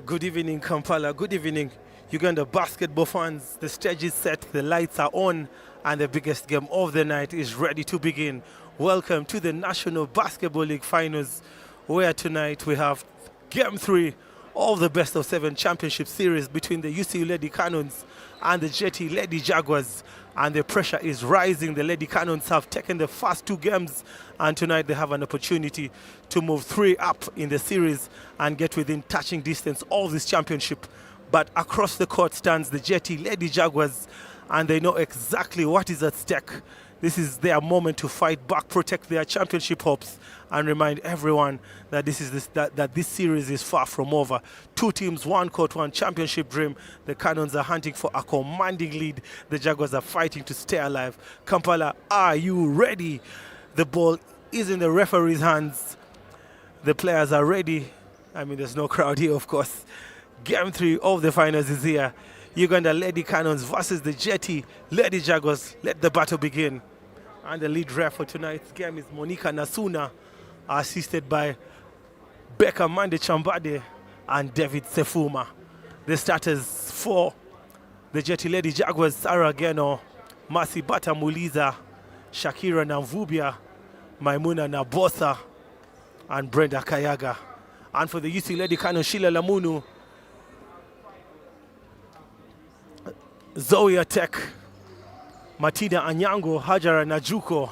Good evening, Kampala. Good evening, Uganda basketball fans. The stage is set, the lights are on, and the biggest game of the night is ready to begin. Welcome to the National Basketball League Finals, where tonight we have Game 3 of the Best of 7 Championship Series between the UCU Lady Canons and the Jetty Lady Jaguars. And the pressure is rising. The Lady Canons have taken the first 2 games, and tonight they have an opportunity to move 3 up in the series and get within touching distance of this championship. But across the court stands the Jetty Lady Jaguars, and they know exactly what is at stake. This is their moment to fight back, protect their championship hopes, and remind everyone that this series is far from over. 2 teams, 1 court, 1 championship dream. The Canons are hunting for a commanding lead. The Jaguars are fighting to stay alive. Kampala, are you ready? The ball is in the referee's hands. The players are ready. I mean, there's no crowd here, of course. Game 3 of the finals is here. Uganda Lady Canons versus the Jetty Lady Jaguars. Let the battle begin. And the lead ref for tonight's game is Monica Nasuna, assisted by Becca Mande Chambade and David Sefuma. The starters for the Jetty Lady Jaguars: Sarah Geno, Mercy Bata Muliza, Shakira Namvubia, Maimuna Nabosa, and Brenda Kayaga. And for the UC Lady Canons, Sheila Lamunu, Zoe Atek, Martina Anyango, Hajara Najuko,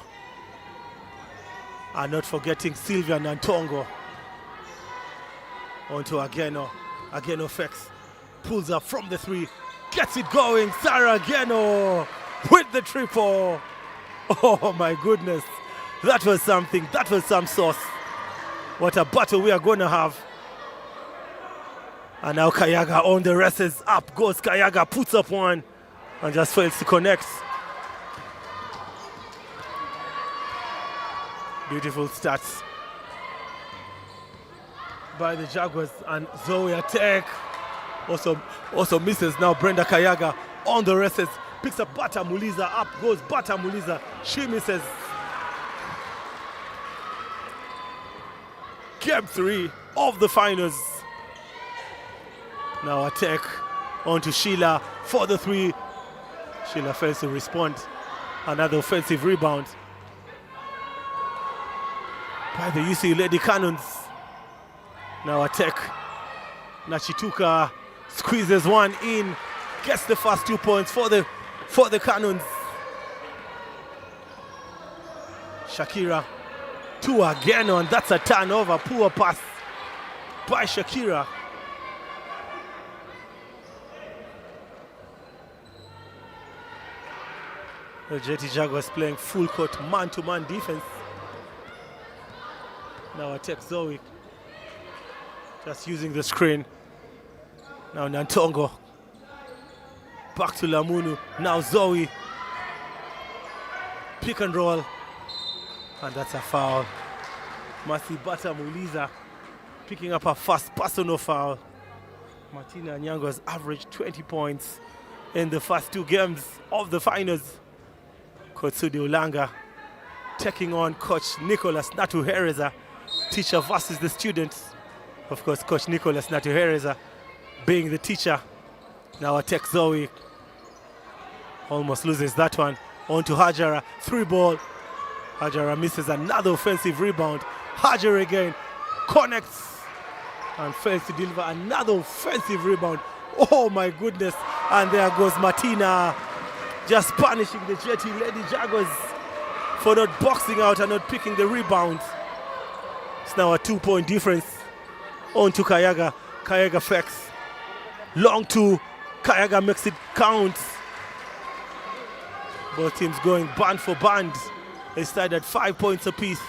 and not forgetting Sylvia Nantongo. On to Ageno. Ageno Fex pulls up from the 3, gets it going. Sarah Ageno with the triple. Oh my goodness. That was something. That was some sauce. What a battle we are going to have. And now Kayaga on the races. Up goes Kayaga, puts up one, and just fails to connect. Beautiful stats by the Jaguars, and Zoe Atek also misses. Now Brenda Kayaga on the races, picks up Bata Muliza. Up goes Bata Muliza. She misses. Game 3 of the finals. Now Atek on to Sheila for the 3. Sheila fails to respond. Another offensive rebound by the UCU Lady Canons. Now Atek Nachituka squeezes one in, gets the first 2 points for the Canons. Shakira to again, and that's a turnover. Poor pass by Shakira. The Jetty Jaguars playing full court man-to-man defense. Now Atek Zoe just using the screen. Now Nantongo back to Lamunu. Now Zoe, pick and roll, and that's a foul. Mercy Bata Muliza picking up her first personal foul. Martina Nyango has averaged 20 points in the first 2 games of the finals. Coach Sudi Ulanga taking on Coach Nicholas Natuhereza, teacher versus the students. Of course, Coach Nicholas Natuhereza being the teacher. Now Atek Zoe almost loses that one. On to Hajara, 3 ball. Hajara misses another offensive rebound. Hajara again connects and fails to deliver another offensive rebound. Oh my goodness. And there goes Martina, just punishing the Jetty Lady Jaguars for not boxing out and not picking the rebound. It's now a 2-point difference. On to Kayaga. Kayaga flex. Long 2. Kayaga makes it count. Both teams going band for band. They started at 5 points apiece.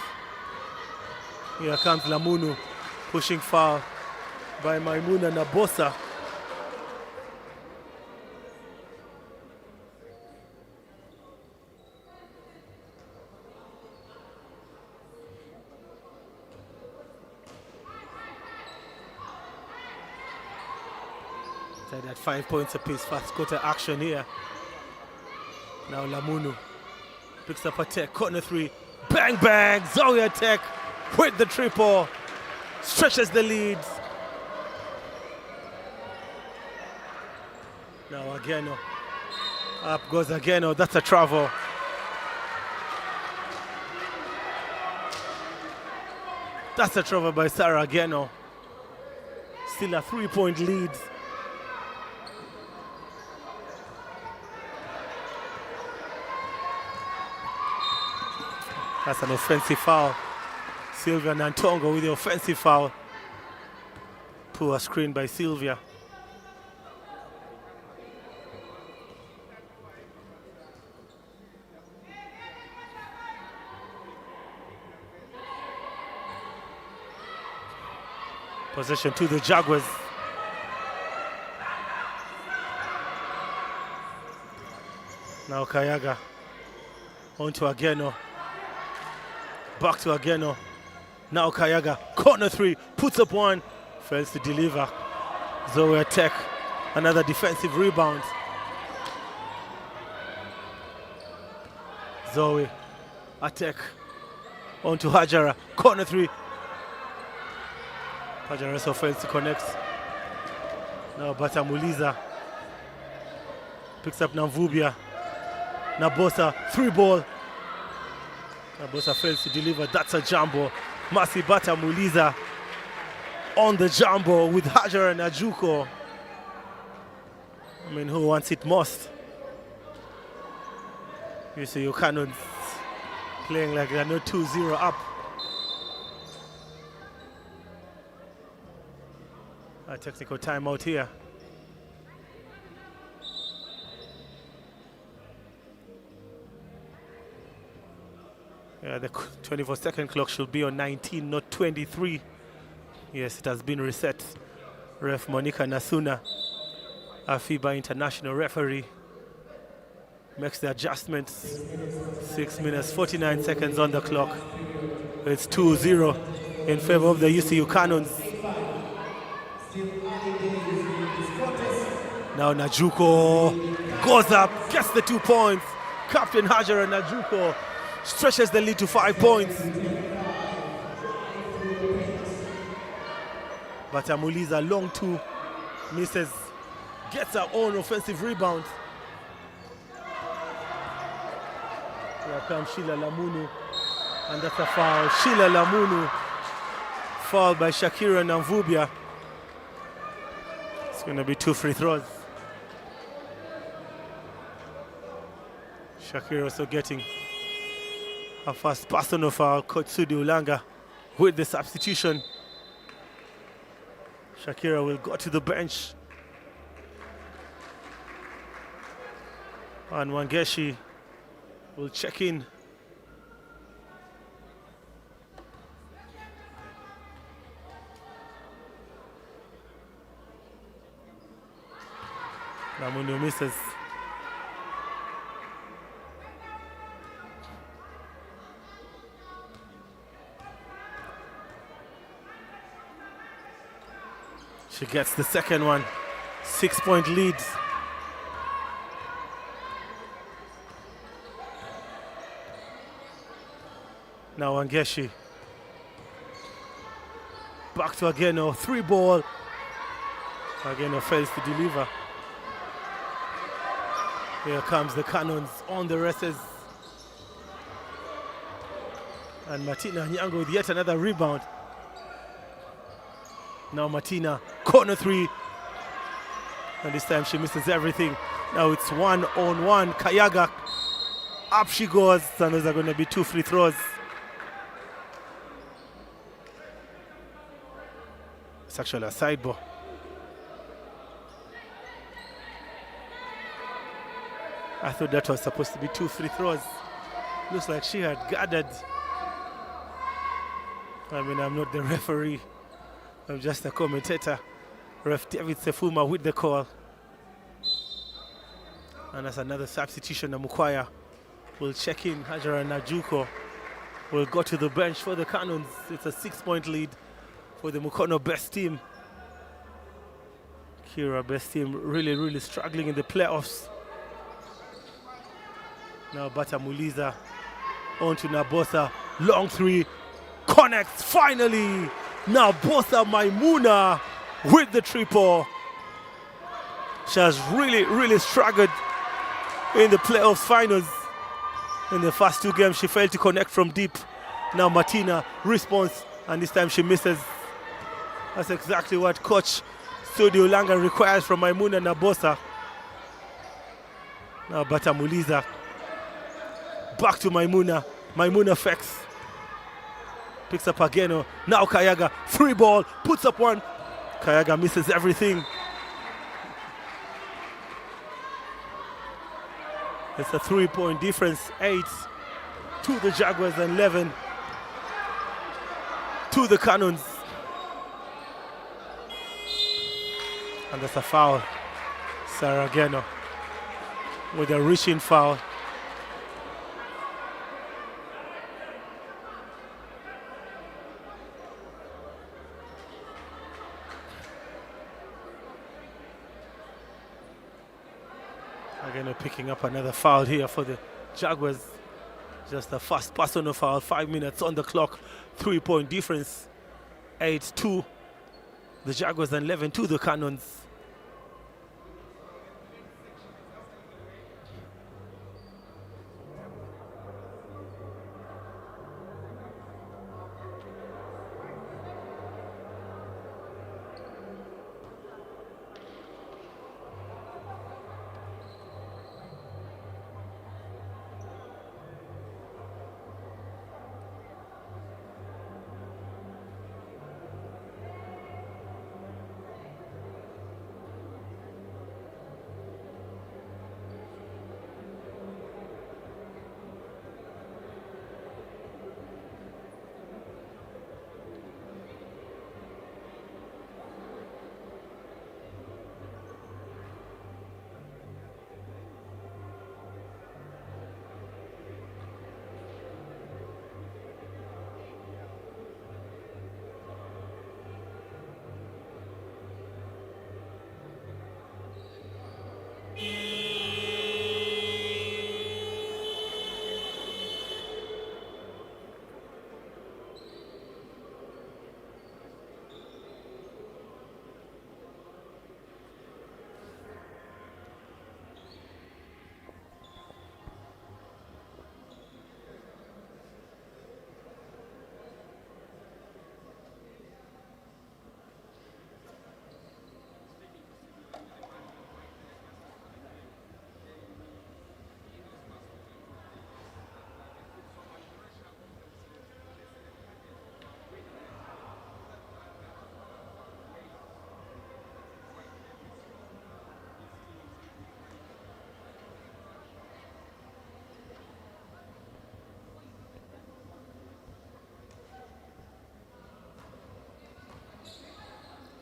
Here comes Lamunu, pushing foul by Maimuna Nabosa. Tied at 5 points apiece. First quarter action here. Now Lamunu picks up a tech, corner three. Bang, bang! Zoya Tech with the triple. Stretches the lead. Now Ageno. Up goes Ageno. That's a travel. That's a travel by Sarah Ageno. Still a 3-point lead. That's an offensive foul. Sylvia Nantongo with the offensive foul. Poor screen by Sylvia. Possession to the Jaguars. Now Kayaga. On to Ageno. Back to Ageno. Now Kayaga. Corner three. Puts up one. Fails to deliver. Zoe Tech. Another defensive rebound. Zoe. Attack. On to Hajara. Corner three. Hajara also fails to connect. Now Batamuliza. Picks up Namvubia. Nabosa. 3-ball. Nabosa fails to deliver. That's a jumbo. Masi Batamuliza on the jumbo with Hajara and Ajuko. I mean, who wants it most? UCU Canons playing like they're not 2-0 up. A technical timeout here. Yeah, the 24-second clock should be on 19, not 23. Yes, it has been reset. Ref Monica Nasuna, a FIBA international referee, makes the adjustments. 6 minutes, 49 seconds on the clock. It's 2-0 in favor of the UCU Canons. Now Najuko goes up, gets the 2 points. Captain Hajara Najuko stretches the lead to 5 points. But Amuliza long two, misses, gets her own offensive rebound. Here comes Sheila Lamunu, and that's a foul. Sheila Lamunu, fouled by Shakira Namvubia. It's going to be 2 free throws. Shakira also getting a first personal foul. Coach Sudi Ulanga with the substitution. Shakira will go to the bench. And Wangeshi will check in. Lamunu misses. She gets the second one. 6-point lead. Now Wangeshi. Back to Ageno. 3-ball. Ageno fails to deliver. Here comes the Canons on the races. And Martina Nyango with yet another rebound. Now Martina, corner three. And this time she misses everything. Now it's 1-on-1. Kayaga, up she goes. And those are going to be 2 free throws. It's actually a side ball. I thought that was supposed to be 2 free throws. Looks like she had gathered. I mean, I'm not the referee. I'm just a commentator. Ref David Sefuma with the call. And that's another substitution. Namukwaya will check in. Hajara Najuko will go to the bench for the Canons. It's a 6-point lead for the Mukono best team. Kira, best team, really struggling in the playoffs. Now Batamuliza on to Nabosa, long three, connects finally. Now Bosa Maimuna with the triple. She has really struggled in the playoff finals. In the first two games, she failed to connect from deep. Now Martina responds, and this time she misses. That's exactly what Coach Studio Langa requires from Maimuna Nabosa. Now Batamuliza. Back to Maimuna. Maimuna fakes. Picks up Ageno. Now Kayaga. Free ball. Puts up one. Kayaga misses everything. It's a 3-point difference. 8 to the Jaguars and 11 to the Canons. And that's a foul. Sarah Ageno with a reaching foul. Again, picking up another foul here for the Jaguars. Just a fast personal foul, 5 minutes on the clock, 3-point difference. 8 to the Jaguars and 11 to the Canons.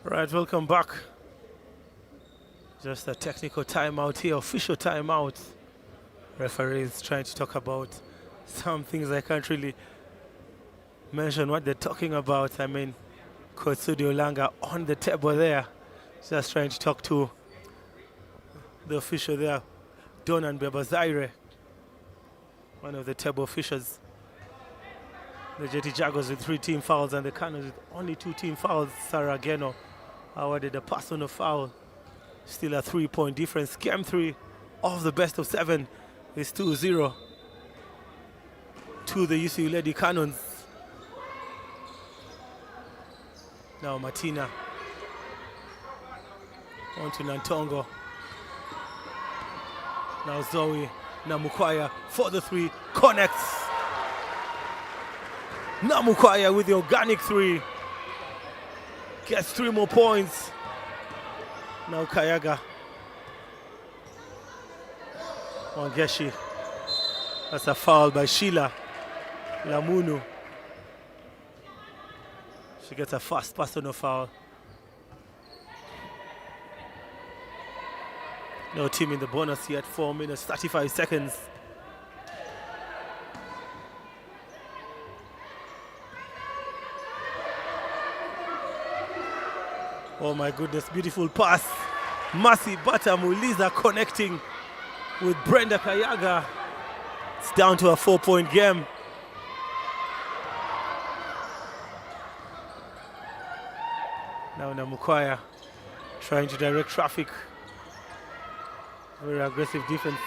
Right, welcome back. Just a technical timeout here, official timeout. Referees trying to talk about some things I can't really mention what they're talking about. I mean, Coach Studio Langa on the table there, just trying to talk to the official there, Donan Bebazaire, one of the table officials. The JT Jaguars with 3 team fouls and the Canons with only 2 team fouls. Sarah Ageno awarded a personal foul. Still a 3-point difference. Game 3 of the best of 7 is 2-0 to the UCU Lady Canons. Now Martina on to Nantongo. Now Zoe Namukwaya for the 3, connects. Namukwaya with the organic 3. Gets 3 more points. Now Kayaga. Wangeshi. That's a foul by Sheila Lamunu. She gets a fast personal foul. No team in the bonus yet. 4 minutes, 35 seconds. Oh my goodness, beautiful pass Mercy Batamuliza connecting with Brenda Kayaga. It's down to a 4-point game. Now Namukwaya trying to direct traffic. Very aggressive defense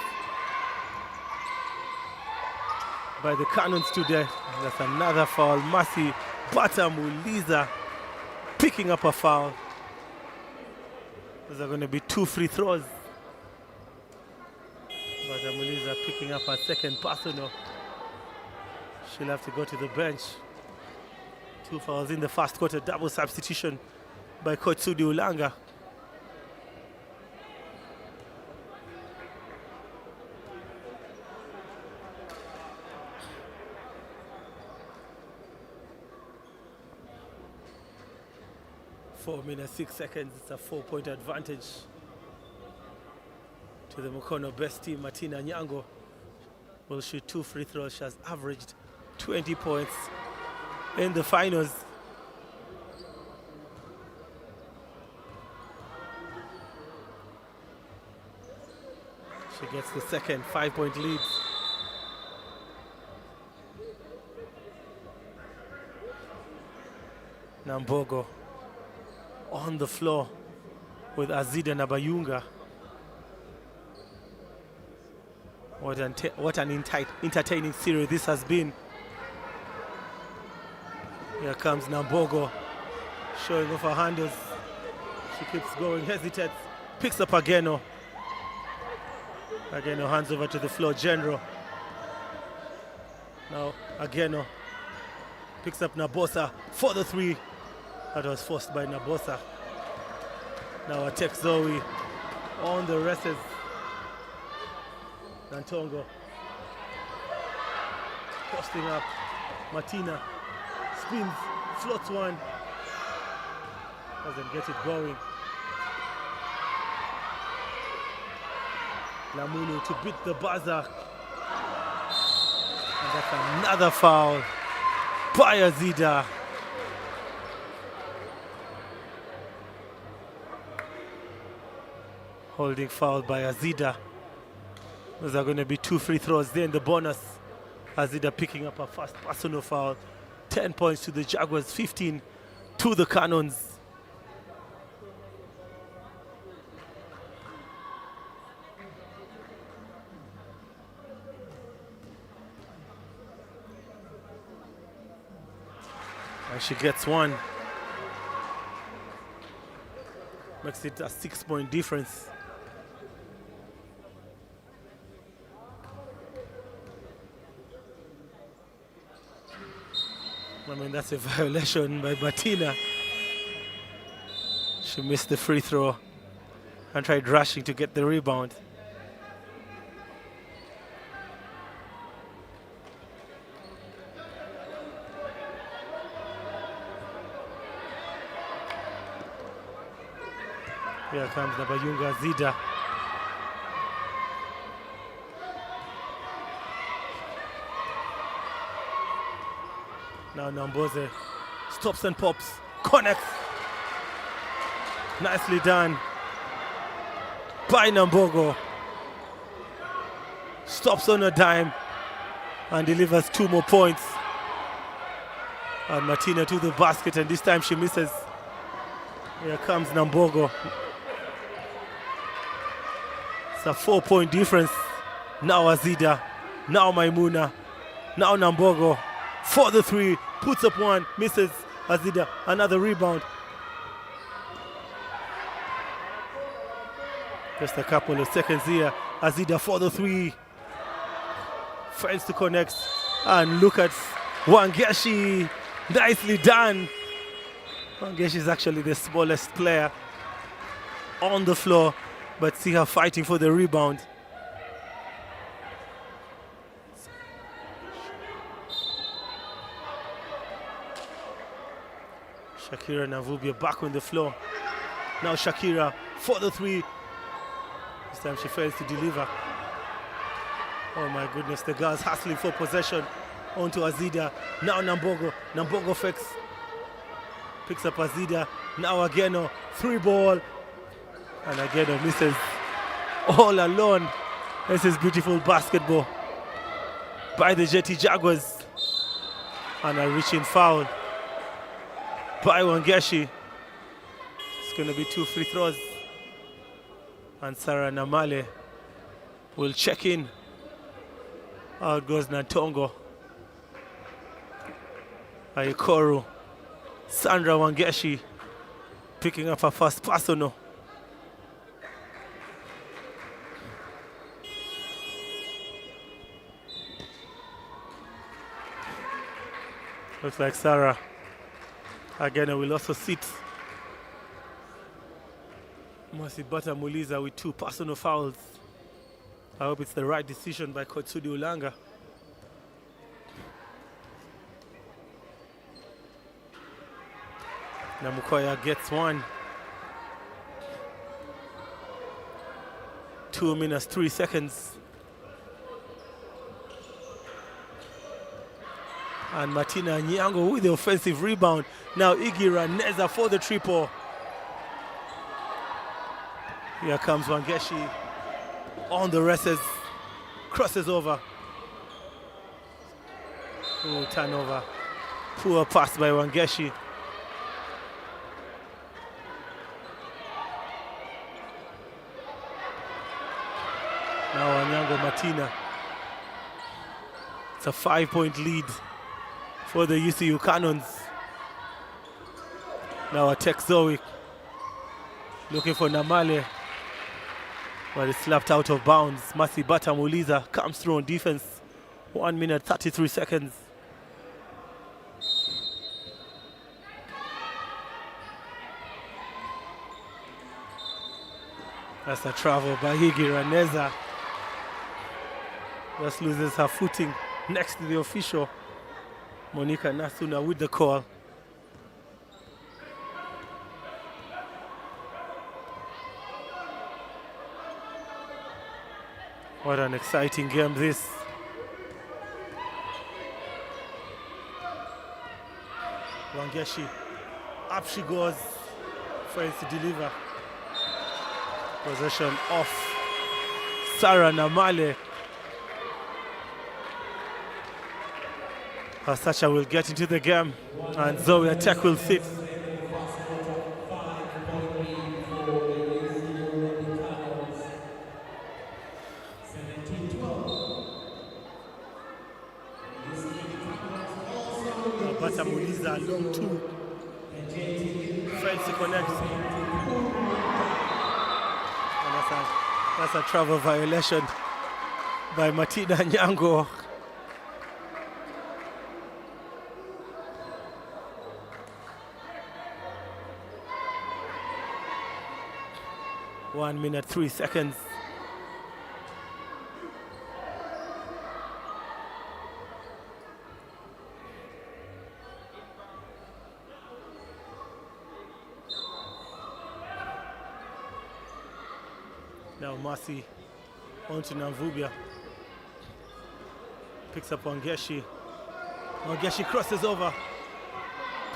by the Canons today. That's another foul. Mercy Batamuliza picking up a foul. Those are going to be 2 free throws. Batamuliza picking up her second personal. She'll have to go to the bench. 2 fouls in the first quarter. Double substitution by Coach Sudi Ulanga. Four minutes, 6 seconds. It's a 4-point advantage to the Mukono best team. Martina Nyango will shoot 2 free throws. She has averaged 20 points in the finals. She gets the second 5-point lead. Nambogo on the floor with Azida Nabayunga. What an entertaining series this has been. Here comes Nambogo, showing off her handles. She keeps going, hesitates, picks up Ageno. Ageno hands over to the floor, General. Now Ageno picks up Nabosa for the 3. That was forced by Nabosa. Now attack Zoe on the races. Nantongo posting up. Martina spins, floats one. Doesn't get it going. Lamunu to beat the buzzer. And that's another foul by Azida. Holding foul by Azida. Those are going to be 2 free throws there in the bonus. Azida picking up her first personal foul. 10 points to the Jaguars, 15 to the Canons. And she gets one. Makes it a 6-point difference. I mean, that's a violation by Martina. She missed the free throw and tried rushing to get the rebound. Here comes Nabayunga Zida. Now Namboze stops and pops, connects. Nicely done by Nambogo. Stops on a dime and delivers 2 more points. And Martina to the basket, and this time she misses. Here comes Nambogo. It's a 4-point difference. Now Azida, now Maimuna, now Nambogo. For the 3, puts up one, misses. Azida, another rebound. Just a couple of seconds here. Azida for the 3. Fails to connect. And look at Wangeshi. Nicely done. Wangeshi is actually the smallest player on the floor, but see her fighting for the rebound. Shakira Navubia back on the floor. Now Shakira for the 3. This time she fails to deliver. Oh my goodness, the girls hustling for possession onto Azida. Now Nambogo. Nambogo fakes. Picks up Azida. Now Ageno. 3 ball. And again, misses all alone. This is beautiful basketball by the Jetty Jaguars. And a reaching foul by Wangeshi. It's going to be 2 free throws. And Sarah Namale will check in. Out goes Natongo. Ayikoru. Sandra Wangeshi picking up her first personal. Looks like Sarah again will also sit. Masibata Muliza with 2 personal fouls. I hope it's the right decision by Coach Sudi Ulanga. Namukoya gets 1. 2 minutes, 3 seconds. And Martina Nyango with the offensive rebound. Now Iggy Raneza for the triple. Here comes Wangeshi on the races. Crosses over. Ooh, turnover. Poor pass by Wangeshi. Now Anyango Martina. It's a 5-point lead for the UCU Canons. Now attack Zoe. Looking for Namale. But it's slapped out of bounds. Masibata Muliza comes through on defense. 1 minute, 33 seconds. That's a travel by Higi Raneza. Just loses her footing next to the official. Monica Nasuna with the call. What an exciting game this. Wangeshi, up she goes, fails to deliver. Possession off Sarah Namale. Sacha will get into the game and Zoe attack will sit. Bata Muliza long 2. Fancy connects. And that's a travel violation by Martina Nyango. One minute, 3 seconds. Now Masi onto Namvubia. Picks up Wangeshi. Wangeshi crosses over.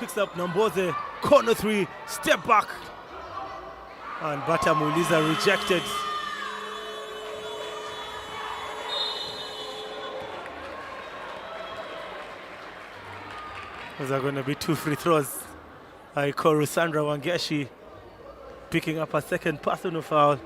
Picks up Namboze. Corner 3. Step back. And Bata Muliza rejected. Those are going to be 2 free throws. Aikoru Sandra Wangeshi picking up a second personal foul.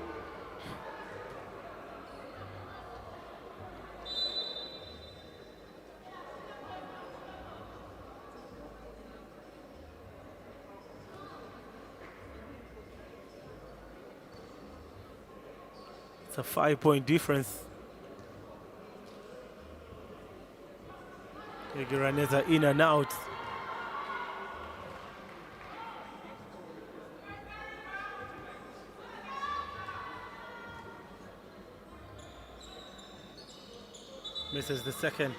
It's a 5-point difference. Giraneza in and out. Misses the second.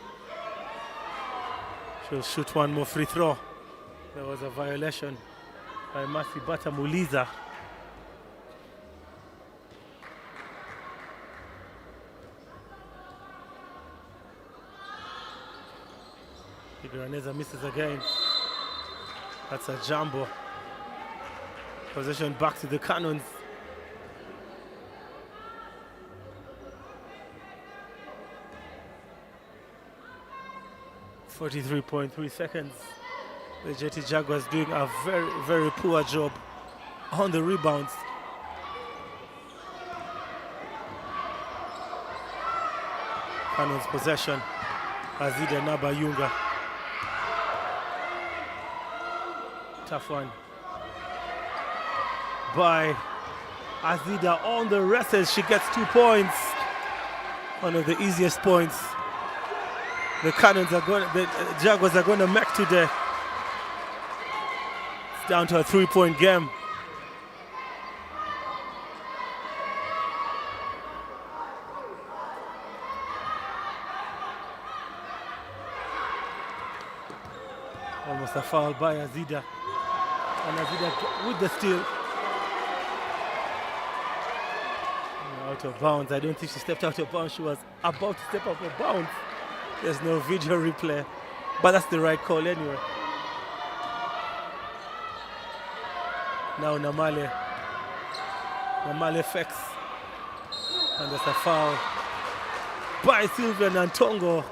She'll shoot 1 more free throw. There was a violation by Masibata Muliza. Giraneza misses again. That's a jumbo. Possession back to the Canons. 43.3 seconds. The Jetty Jaguars doing a very, very poor job on the rebounds. Canons possession. Azida Nabayunga. Tough one by Azida on the wrestles. She gets 2 points. One of the easiest points the Jaguars are going to make today. It's down to a 3-point game. Almost a foul by Azida. And Azida with the steal. Out of bounds. I don't think she stepped out of bounds. She was about to step out of bounds. There's no video replay. But that's the right call anyway. Now Namale fakes. And there's a foul by Sylvia Nantongo.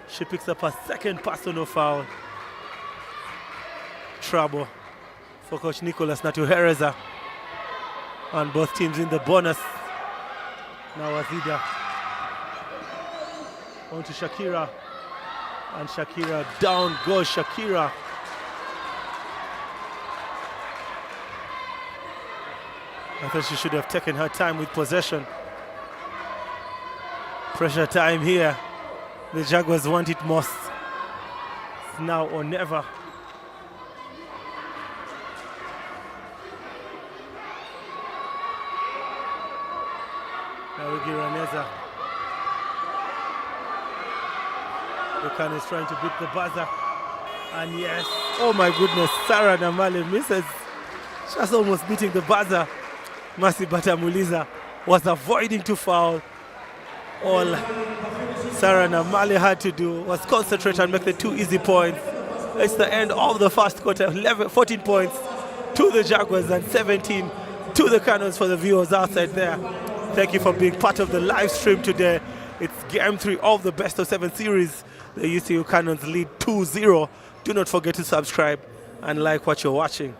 She picks up a second personal foul. Trouble for Coach Nicholas Natuhereza. And both teams in the bonus. Now Azida on to Shakira. And Shakira, down goes Shakira. I thought she should have taken her time with possession. Pressure time here. The Jaguars want it most. It's now or never. Giraneza. The Canons is trying to beat the buzzer. And yes, oh my goodness, Sarah Namale misses. Just almost beating the buzzer. Mercy Batamuliza was avoiding to foul. All Sarah Namale had to do was concentrate and make the 2 easy points. It's the end of the first quarter. 14 points to the Jaguars and 17 to the Canons for the viewers outside there. Thank you for being part of the live stream today. It's Game 3 of the Best of 7 series. The UCU Canons lead 2-0. Do not forget to subscribe and like what you're watching.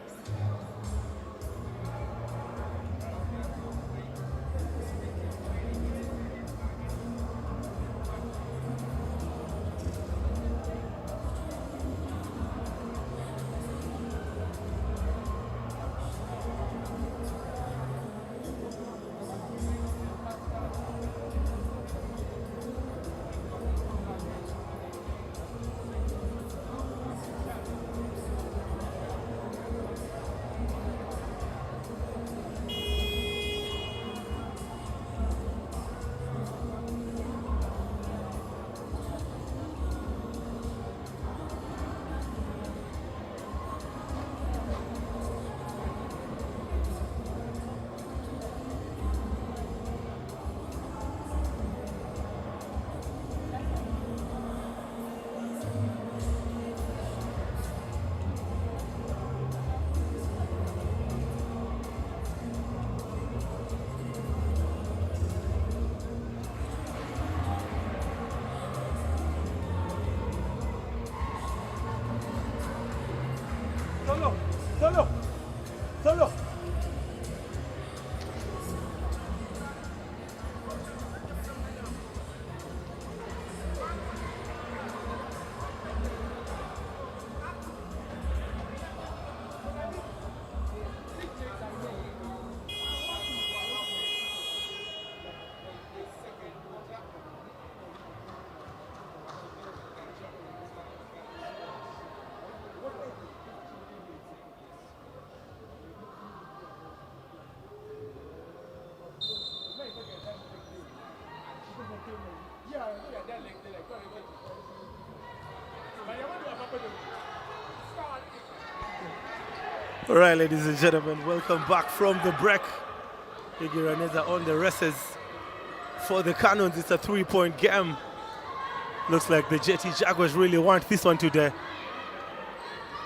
Solo. All right, ladies and gentlemen, welcome back from the break. Giraneza on the races. For the Canons, it's a 3-point game. Looks like the Jetty Jaguars really want this one today.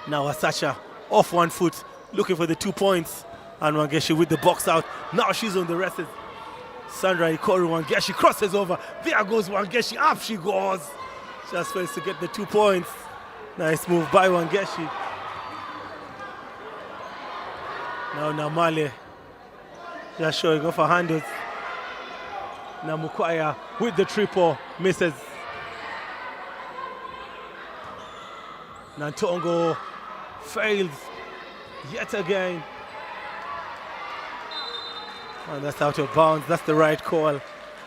Now Asacha off 1 foot, looking for the 2 points. And Wangeshi with the box out. Now she's on the races. Sandra Ikoru Wangeshi crosses over. There goes Wangeshi, up she goes. Just ways to get the 2 points. Nice move by Wangeshi. Now Namale just showing off her handles. Now Mukwaya with the triple, misses. Nantongo fails yet again. And that's out of bounds. That's the right call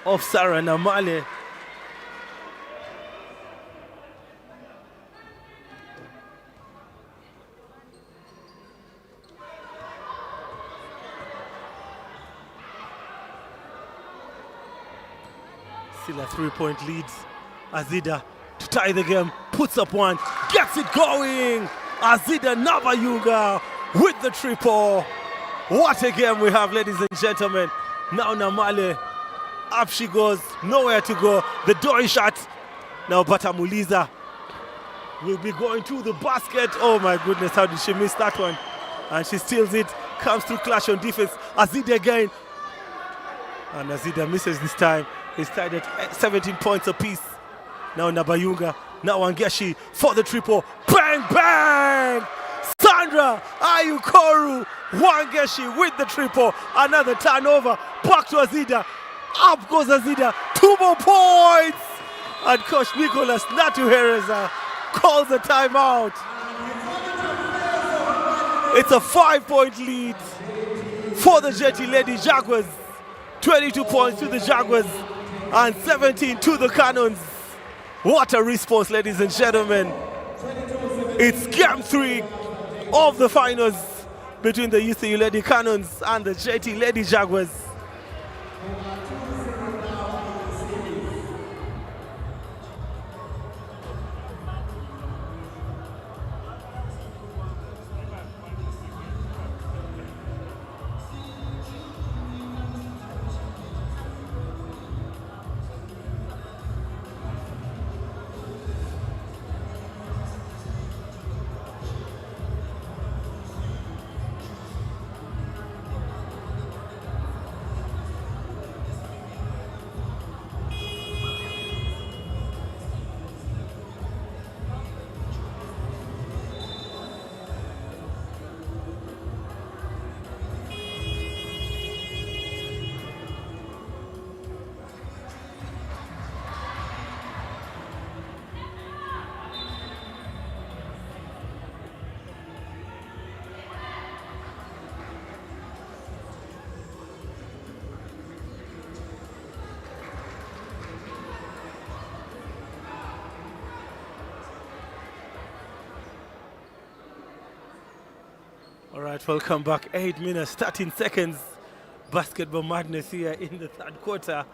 of Sarah Namale. Still a 3-point lead. Azida to tie the game, puts up one, gets it going. Azida Nabayunga with the triple. What a game we have, ladies and gentlemen. Now Namale, up she goes, nowhere to go. The door is shut. Now Batamuliza will be going to the basket. Oh my goodness, how did she miss that one? And she steals it, comes through clash on defense. Azida again. And Azida misses this time. It's tied at 17 points apiece. Now Nabayunga, now Wangeshi for the triple. Bang, bang! Sandra Ayukoru Wangeshi with the triple. Another turnover. Back to Azida. Up goes Azida. 2 more points. And Coach Nicholas Natuhereza calls a timeout. It's a 5-point lead for the Jetty Lady Jaguars. 22 points to the Jaguars and 17 to the Canons. What a response, ladies and gentlemen. It's game 3 of the finals between the UCU Lady Canons and the JT Lady Jaguars. All right, welcome back. 8 minutes, 13 seconds. Basketball madness here in the third quarter.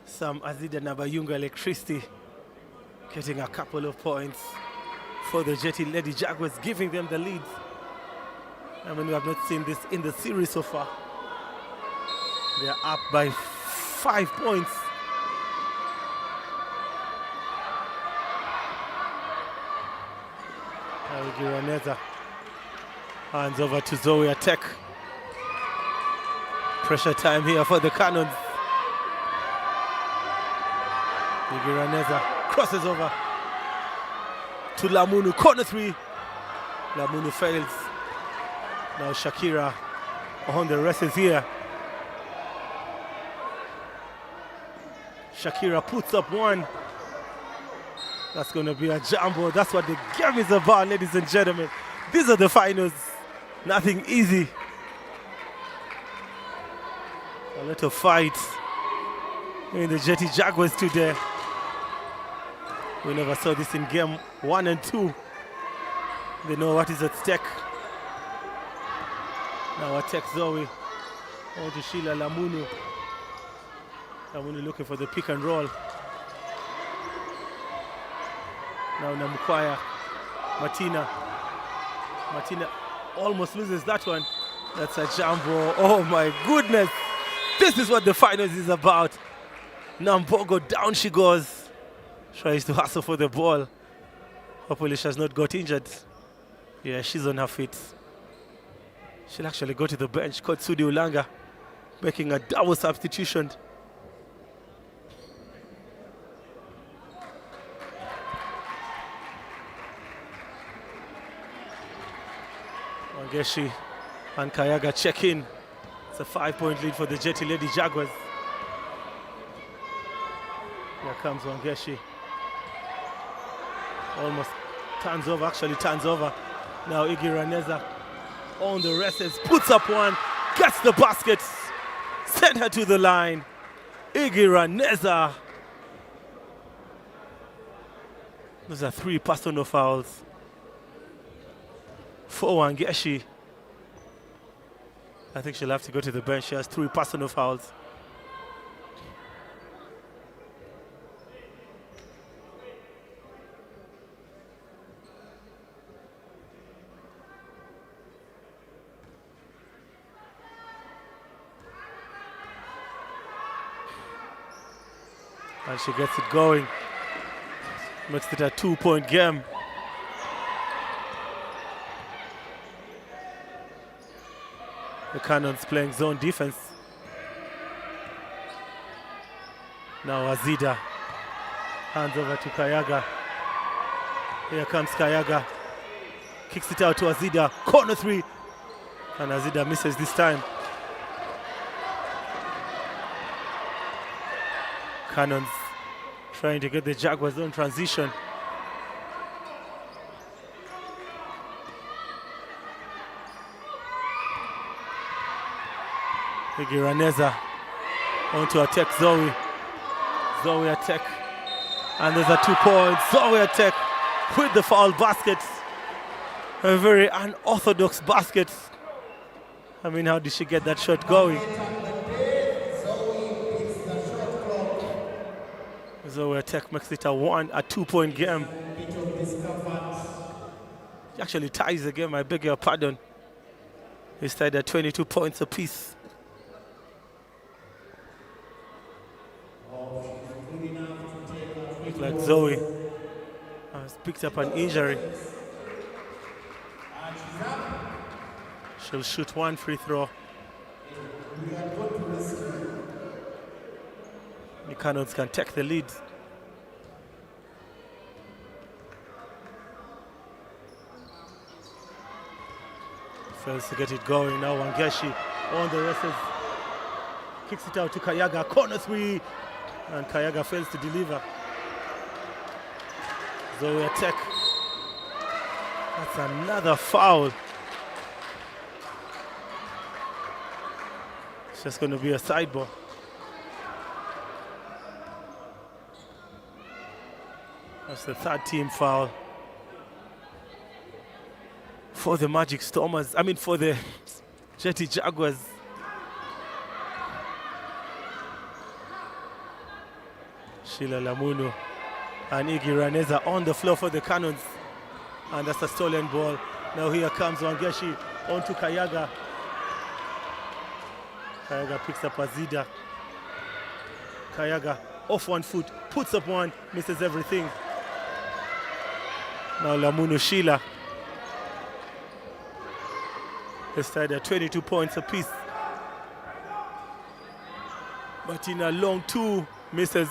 Some Azida Nabayunga electricity getting a couple of points for the Jetty Lady Jaguars, giving them the lead. I mean, we have not seen this in the series so far. They are up by 5 points. Giraneza hands over to Zoe Tech. Pressure time here for the Canons. Giraneza crosses over to Lamunu, corner 3. Lamunu fails. Now Shakira on the wrestles here. Shakira puts up one. That's going to be a jumbo. That's what the game is about, ladies and gentlemen. These are the finals. Nothing easy. A lot of fights in the Jetty Jaguars today. We never saw this in game 1 and 2. They know what is at stake. Now attack Zoe. On to Sheila Lamunu. Lamunu looking for the pick and roll. Now Namukwaya. Martina almost loses that one. That's a jumbo. Oh my goodness. This is what the finals is about. Nambogo, down she goes. Tries to hustle for the ball. Hopefully she has not got injured. Yeah, she's on her feet. She'll actually go to the bench. Kotsudi Ulanga making a double substitution. Wangeshi and Kayaga check in. It's a 5-point lead for the Jetty Lady Jaguars. Here comes Wangeshi. Almost turns over, actually turns over. Now Iggy Raneza on the wrestles, puts up one, gets the basket, send her to the line. Iggy Raneza. Those are 3 personal fouls for Wangeshi. I think she'll have to go to the bench. She has 3 personal fouls. And she gets it going. Makes it a 2-point game. The Canons playing zone defense. Now Azida. Hands over to Kayaga. Here comes Kayaga. Kicks it out to Azida. Corner 3. And Azida misses this time. Canons trying to get the Jaguars on transition. Iggy Raneza on to attack Zoe. Zoe attack. And there's a 2 points. Zoe attack with the foul basket. A very unorthodox basket. I mean, how did she get that shot going? Zoe attack makes it a 2-point game. She actually ties the game, I beg your pardon. It's tied at 22 points apiece. Looks like Zoe has picked up an injury. She'll shoot 1 free throw. The Canons can take the lead. Fails to get it going. Now Wangeshi on the wrestles. Kicks it out to Kayaga. Corner 3. And Kayaga fails to deliver. Zoe attack. That's another foul. It's just going to be a sideball. That's the 3rd team foul for the Magic Stormers. I mean, for the Jetty Jaguars. Sheila Lamunu and Iggy Raneza on the floor for the Canons. And that's a stolen ball. Now here comes Wangeshi on to Kayaga. Kayaga picks up Azida. Kayaga off 1 foot, puts up 1, misses everything. Now Lamunu Sheila. It's tied at 22 points apiece. Martina long 2, misses.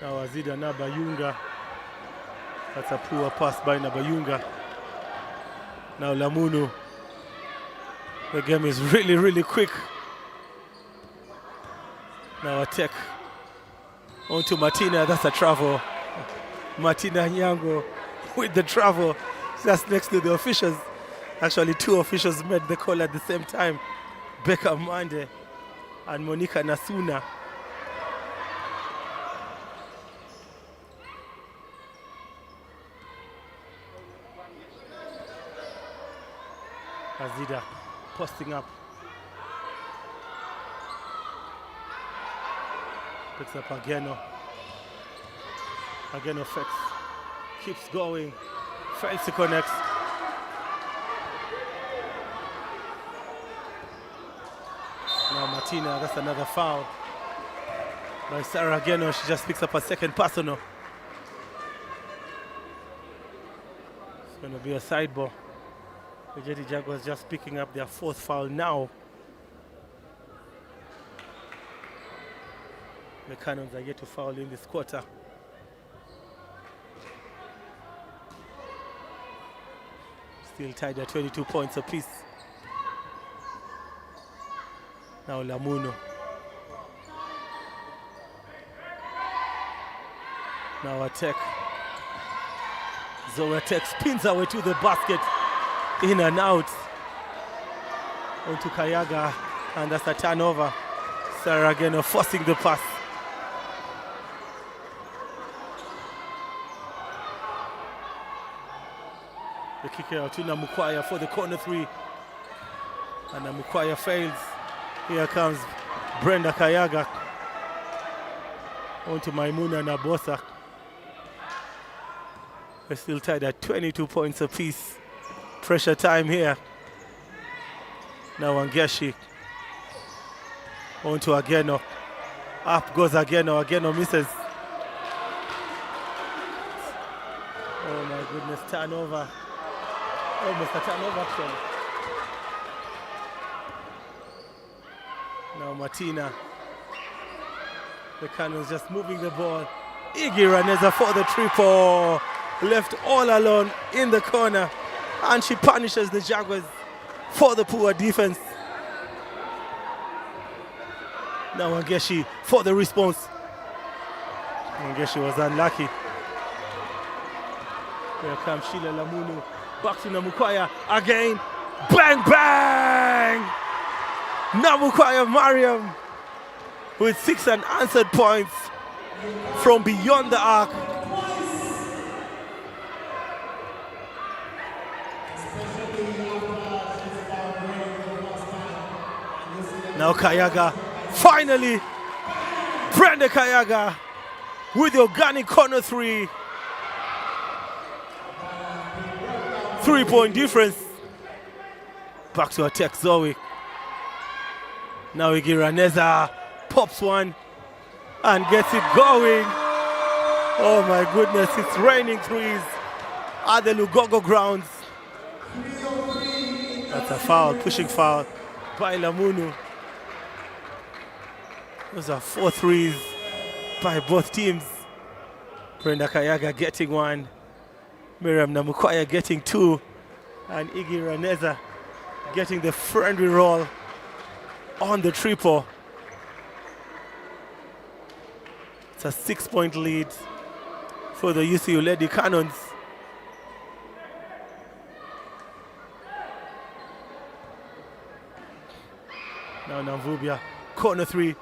Now Azida Nabayunga. That's a poor pass by Nabayunga. Now Lamunu. The game is really, really quick. Now attack on to Martina. That's a travel. Martina Nyango with the travel. Just next to the officials. Actually, 2 officials made the call at the same time. Becca Mande and Monica Nasuna. Azida posting up. Picks up Ageno. Ageno fakes. Keeps going. Fails to connect. Now Martina, that's another foul by Sarah Ageno. She just picks up a 2nd personal. It's going to be a sideball. The Jetty Jaguars just picking up their 4th foul now. The Canons are yet to foul in this quarter. Still tied at 22 points apiece. Now Lamuno. Now attack. Zoe attack spins her way to the basket. In and out. Onto Kayaga. And that's a turnover. Sarah again forcing the pass. The kicker out to Namukwaya for the corner three. And Namukwaya fails. Here comes Brenda Kayaga. On to Maimuna Nabosa. We're still tied at 22 points apiece. Pressure time here. Now Wangeshi. On to Ageno. Up goes Ageno. Ageno misses. Oh my goodness, turnover. Almost a turnover actually. Now Martina. The Canons just moving the ball. Iggy Raneza for the triple. Left all alone in the corner. And she punishes the Jaguars for the poor defense. Now Wangeshi for the response. Wangeshi was unlucky. Here comes Sheila Lamunu. Back to Namukwaya again. Bang, bang! Namukwaya Mariam with 6 unanswered points from beyond the arc. Now Kayaga, finally, Brenda Kayaga with the organic corner three. 3-point difference. Back to attack Zoe. Now Igiraneza pops one and gets it going. Oh my goodness, it's raining threes at the Lugogo grounds. That's a foul, pushing foul by Lamunu. Those are 4 threes by both teams. Brenda Kayaga getting one. Miriam Namukwaya getting 2. And Iggy Raneza getting the friendly roll on the triple. It's a 6-point lead for the UCU Lady Canons. Now Namvubia, corner three.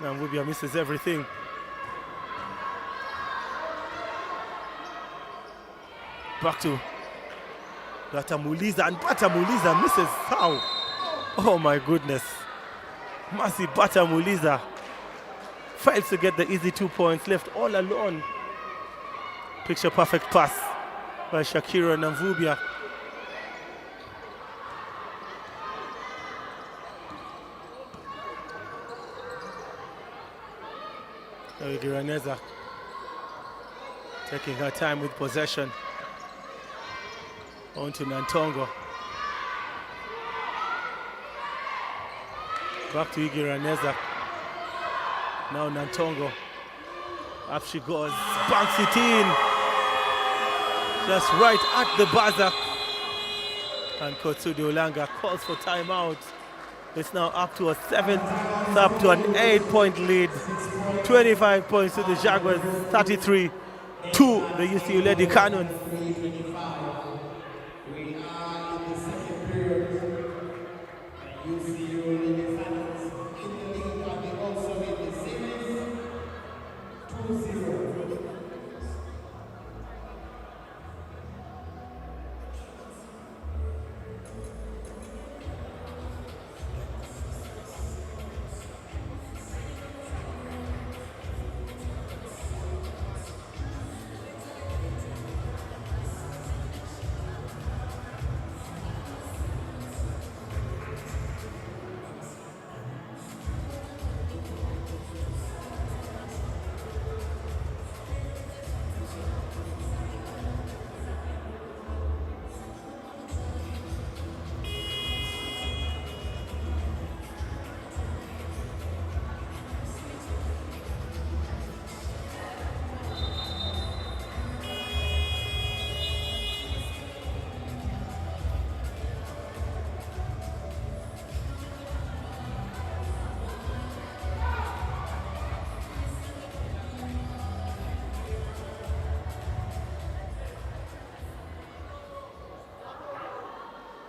Namvubia misses everything. Back to Batamuliza, and Batamuliza misses. How? Oh my goodness. Mercy Batamuliza fails to get the easy 2 points, left all alone. Picture perfect pass by Shakira Namvubia. Giraneza taking her time with possession. On to Nantongo. Back to Igiraneza. Now Nantongo. Up she goes. Banks it in. Just right at the buzzer. And Kotsudi Olanga calls for timeout. It's now up to a 7, up to an 8-point lead. 25 points to the Jaguars, 33 to the UCU Lady Canons.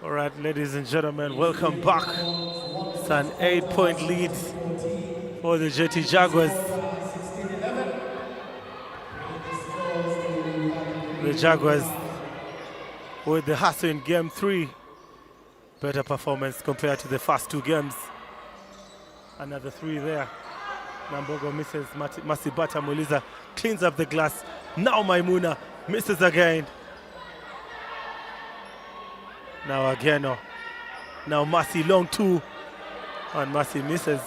All right, ladies and gentlemen, welcome back. It's an 8-point lead for the Jaguars. The Jaguars with the hustle in game 3. Better performance compared to the first 2 games. Another 3 there. Nambogo misses. Masibata Muliza cleans up the glass. Now Maimuna misses again. Now Ageno. Now Masi long 2. And Masi misses.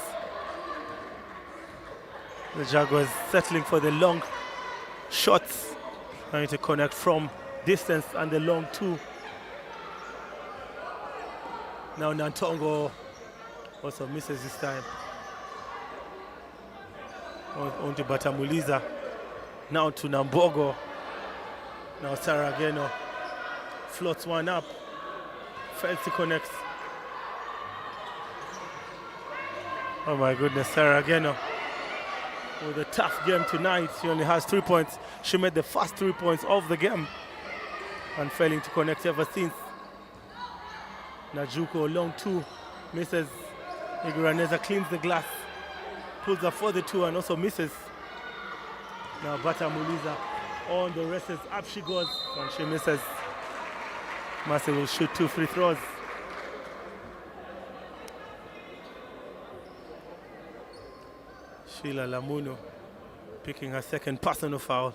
The Jaguars settling for the long shots. Trying to connect from distance and the long 2. Now Nantongo also misses this time. On to Batamuliza. Now to Nambogo. Now Sarageno floats one up. Fails to connect. Oh my goodness, Sarageno with a tough game tonight. She only has 3 points. She made the first 3 points of the game and failing to connect ever since. Najuko long 2 misses. Iguraneza cleans the glass, pulls up for the 2 and also misses. Now Batamuliza on the races, up she goes and she misses. Masi will shoot 2 free throws. Sheila Lamuno picking her second personal foul.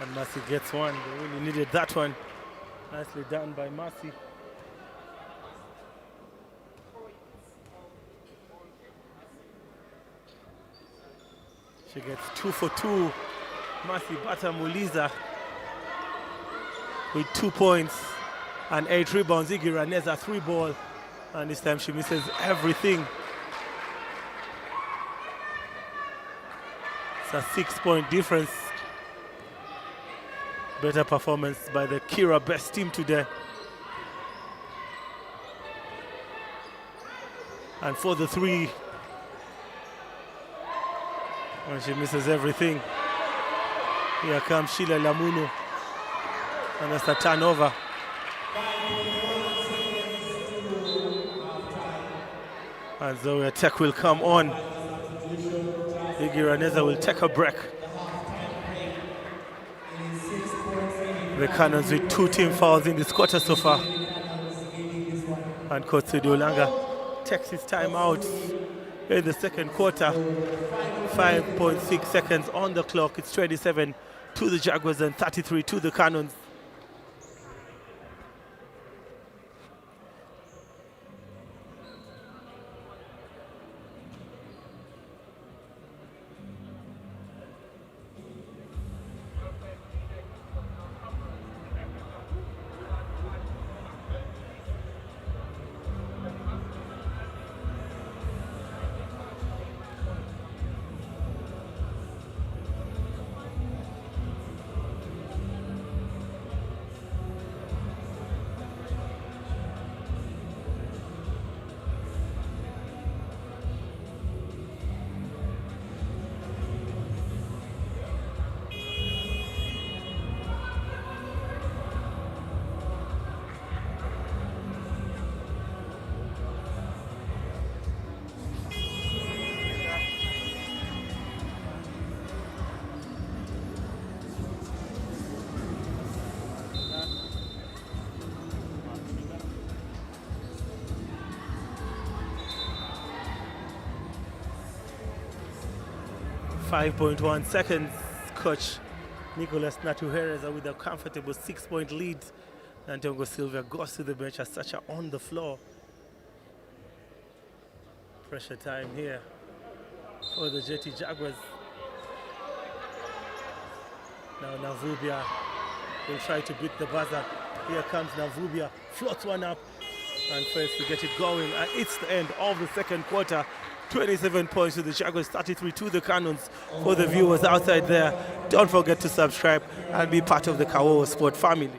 And Masi gets one. They really needed that one. Nicely done by Masi. She gets 2 for 2. Masi Batamuliza with 2 points and 8 rebounds. Iggy Raneza 3 ball. And this time she misses everything. It's a 6-point difference. Better performance by the Kira best team today. And for the 3, and she misses everything. Here comes Sheila Lamuno. And that's a turnover. And Zoe Tech will come on. Iggy Raneza will take a break. The Canons with 2 team fouls in this quarter so far. And Coach Ulanga takes his time out in the second quarter. 5.6 seconds on the clock. It's 27 to the Jaguars and 33 to the Canons. .1 seconds. Coach Nicolas Natuhereza with a comfortable 6-point lead. Nantongo Silva goes to the bench as such on the floor. Pressure time here for the Jaguars. Now Navubia will try to beat the buzzer. Here comes Navubia, floats one up and fails to get it going. And it's the end of the second quarter. 27 points to the Jaguars, 33 to the Canons. For the viewers outside there, don't forget to subscribe and be part of the Kawowo Sport family.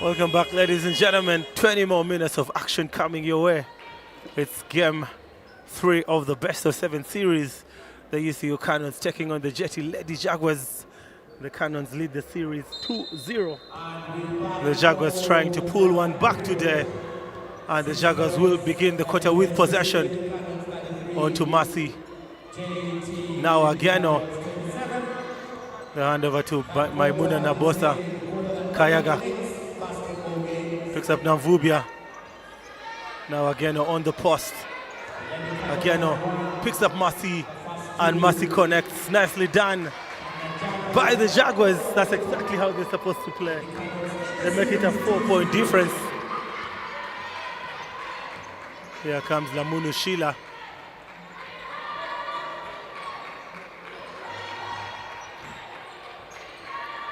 Welcome back, ladies and gentlemen. 20 more minutes of action coming your way. It's game 3 of the best of 7 series. The UCU Canons taking on the Jetty Lady Jaguars. The Canons lead the series 2-0. The Jaguars trying to pull one back today. And the Jaguars will begin the quarter with possession. On to Masi. Now Ageno. The handover to Maimuna Nabosa. Kayaga. Picks up Namvubia. Now Ageno on the post. Ageno picks up Masi. And Masi connects. Nicely done by the Jaguars. That's exactly how they're supposed to play. They make it a 4-point difference. Here comes Lamunu Shila.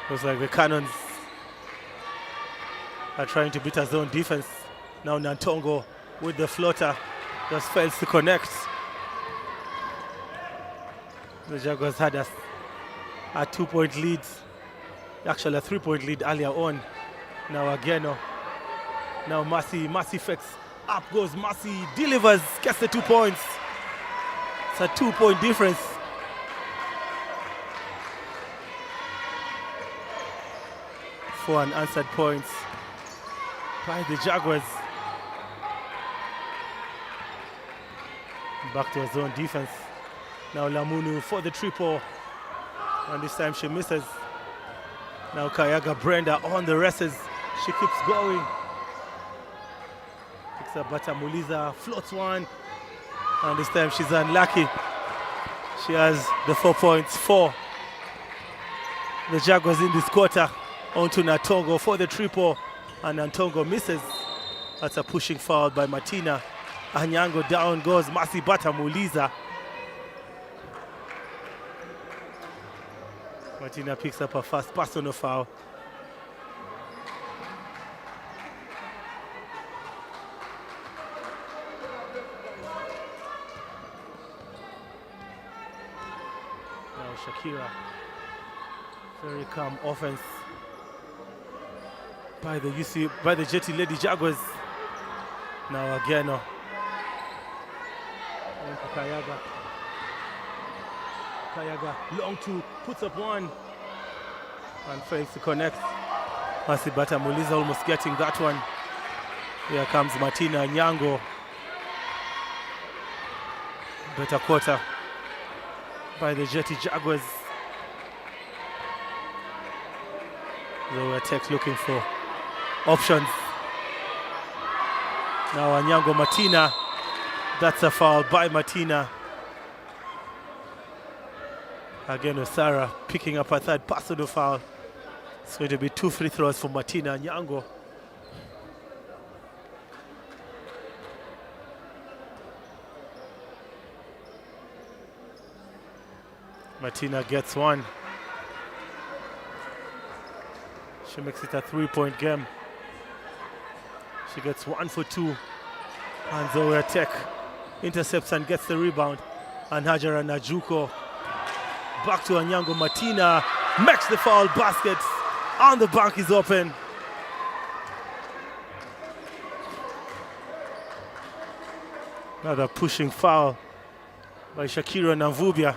Looks like the Canons are trying to beat a zone defense. Now Nantongo with the floater just fails to connect. The Jaguars had a 2-point lead, actually a 3-point lead earlier on. Now Ageno. Now Masi fakes. Up goes Masi, delivers, gets the 2 points. It's a 2-point difference. For unanswered points by the Jaguars. Back to a zone defense. Now Lamunu for the triple. And this time she misses. Now Kayaga Brenda on the races. She keeps going. Picks up Batamuliza, floats one. And this time she's unlucky. She has the 4 points for the Jaguars in this quarter. On to Natongo for the triple. And Natongo misses. That's a pushing foul by Martina. Anyango down goes Masi Batamuliza. Martina picks up her first personal foul. Now Shakira. Very calm offense by the UCU, by the Jetty Lady Jaguars. Now Ageno. And Kayaga. Kayaga, long two, puts up one. And fails to connect. Masi Batamuliza almost getting that one. Here comes Martina Nyango. Better quarter by the Jetty Jaguars. So Tech looking for options. Now Anyango Martina. That's a foul by Martina. Again, Osara picking up a third personal foul. It's going to be 2 free throws for Martina Nyango. Martina gets one. She makes it a 3-point game. She gets 1 for 2. And Zoe Tech intercepts and gets the rebound. And Hajara Najuko back to Anyango Martina, makes the foul basket, and the bank is open. Another pushing foul by Shakira Namvubia,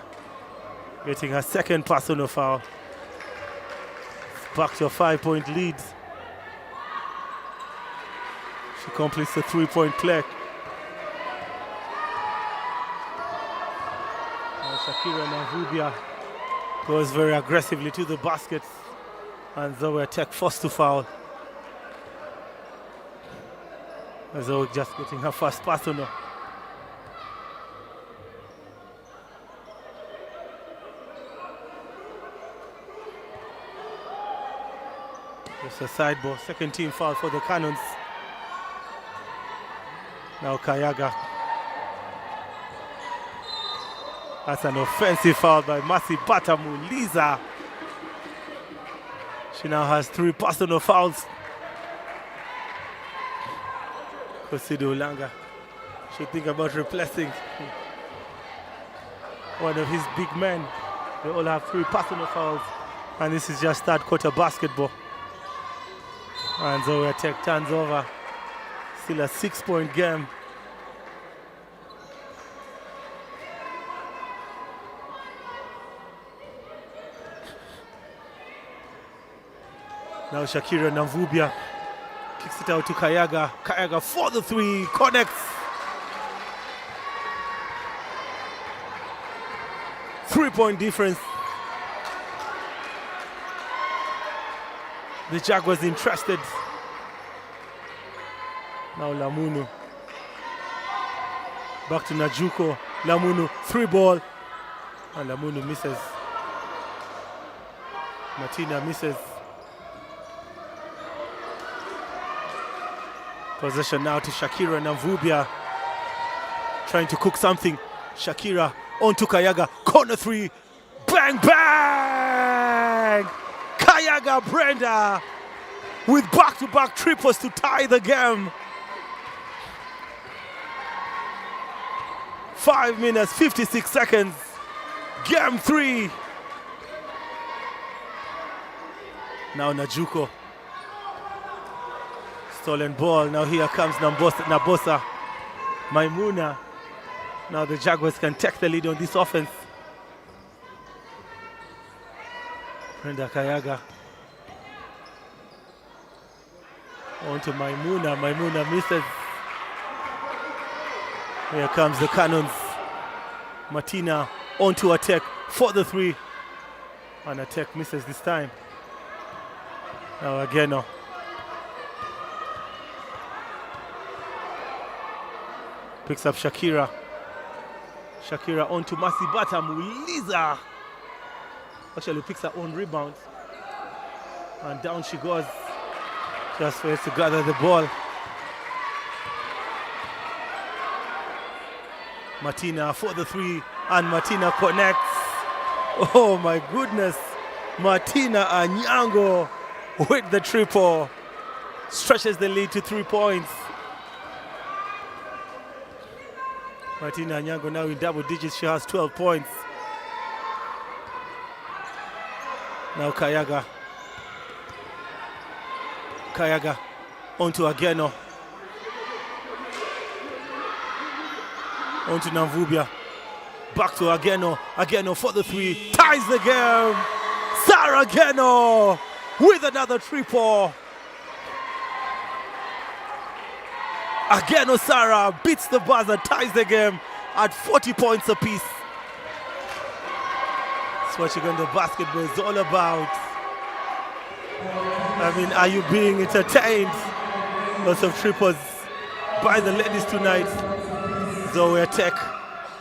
getting her second personal foul. Back to a 5-point lead. She completes the 3-point play. Now Shakira Namvubia goes very aggressively to the basket, and Zoe Tech forced to foul. Zoe just getting her first personal. It's a side ball, second team foul for the Canons. Now Kayaga. That's an offensive foul by Masi Batamuliza. She now has 3 personal fouls. Kosido Ulanga should think about replacing one of his big men. They all have 3 personal fouls, and this is just third quarter basketball. And Zoe Tech turns over. Still a 6-point game. Now Shakira Namvubia kicks it out to Kayaga. Kayaga for the three, connects. Three-point difference. The Jaguars interested. Now Lamunu. Back to Najuko. Lamunu, three ball. And Lamunu misses. Martina misses. Possession now to Shakira Namvubia. Trying to cook something. Shakira on to Kayaga. Corner three. Bang, bang! Kayaga Brenda with back-to-back triples to tie the game. 5 minutes, 56 seconds. Game 3. Now Najuko. Stolen ball. Now here comes Nabosa. Maimuna. Now the Jaguars can take the lead on this offense. Brenda Kayaga. On to Maimuna. Maimuna misses. Here comes the Canons. Martina on to attack for the three. And attack misses this time. Now Ageno. Picks up Shakira. Shakira on to Masibata Muliza. Actually picks her own rebound. And down she goes. Just waits to gather the ball. Martina for the three. And Martina connects. Oh my goodness. Martina Anyango with the triple. Stretches the lead to 3 points. Martina Anyango now in double digits. She has 12 points. Now Kayaga. Kayaga onto Ageno. Onto Namvubia. Back to Ageno. Ageno for the three. Ties the game. Sarah Ageno with another triple. Ageno Sarah beats the buzzer, ties the game at 40 points apiece. That's what the basketball is all about. I mean, are you being entertained? Lots of triples by the ladies tonight. Zoe Tech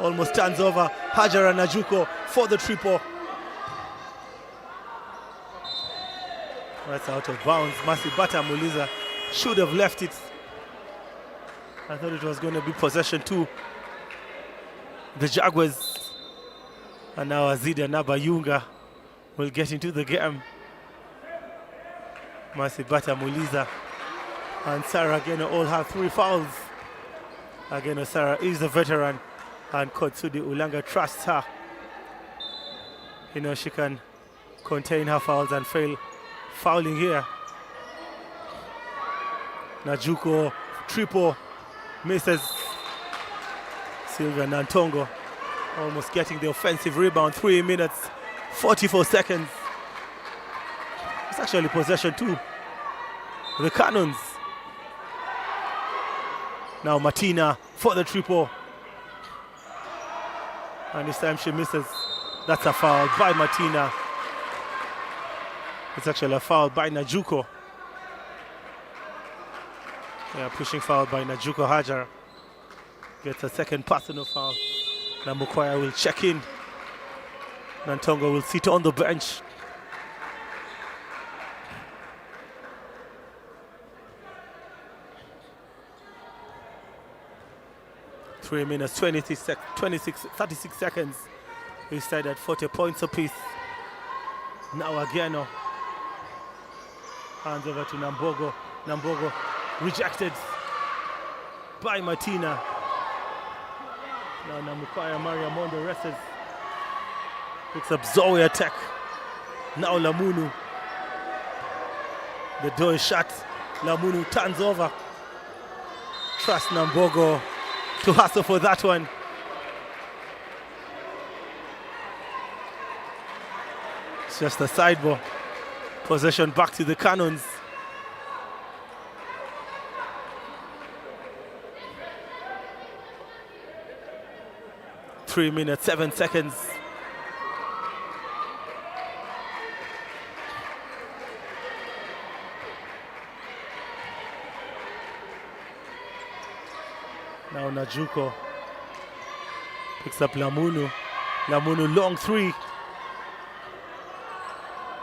almost turns over. Hajara Najuko for the triple. That's out of bounds. Masibata Muliza should have left it. I thought it was going to be possession to the Jaguars. And now Azida Nabayunga will get into the game. Masibata Muliza and Sarah Ageno all have 3 fouls. Ageno Sarah is a veteran and Kotsudi Ulanga trusts her. You know, she can contain her fouls and fail fouling here. Najuko triple misses. Sylvia Nantongo almost getting the offensive rebound. 3 minutes, 44 seconds. It's actually possession to the Canons. Now Martina for the triple. And this time she misses. That's a foul by Martina. It's actually a foul by Najuko. Yeah, pushing foul by Najuko Hajar. Gets a second personal foul. Namukwaya will check in. Nantongo will sit on the bench. Three minutes, 36 seconds. We stayed at 40 points apiece. Now Ageno. Hands over to Nambogo. Nambogo rejected by Martina. Now Namukwaya Maria Mondo wrestles. Picks up Zoe attack. Now Lamunu. The door is shut. Lamunu turns over. Trust Nambogo to hustle for that one. It's just a side ball. Possession back to the Canons. Three minutes, 7 seconds. Now Najuko picks up Lamunu. Lamunu long three.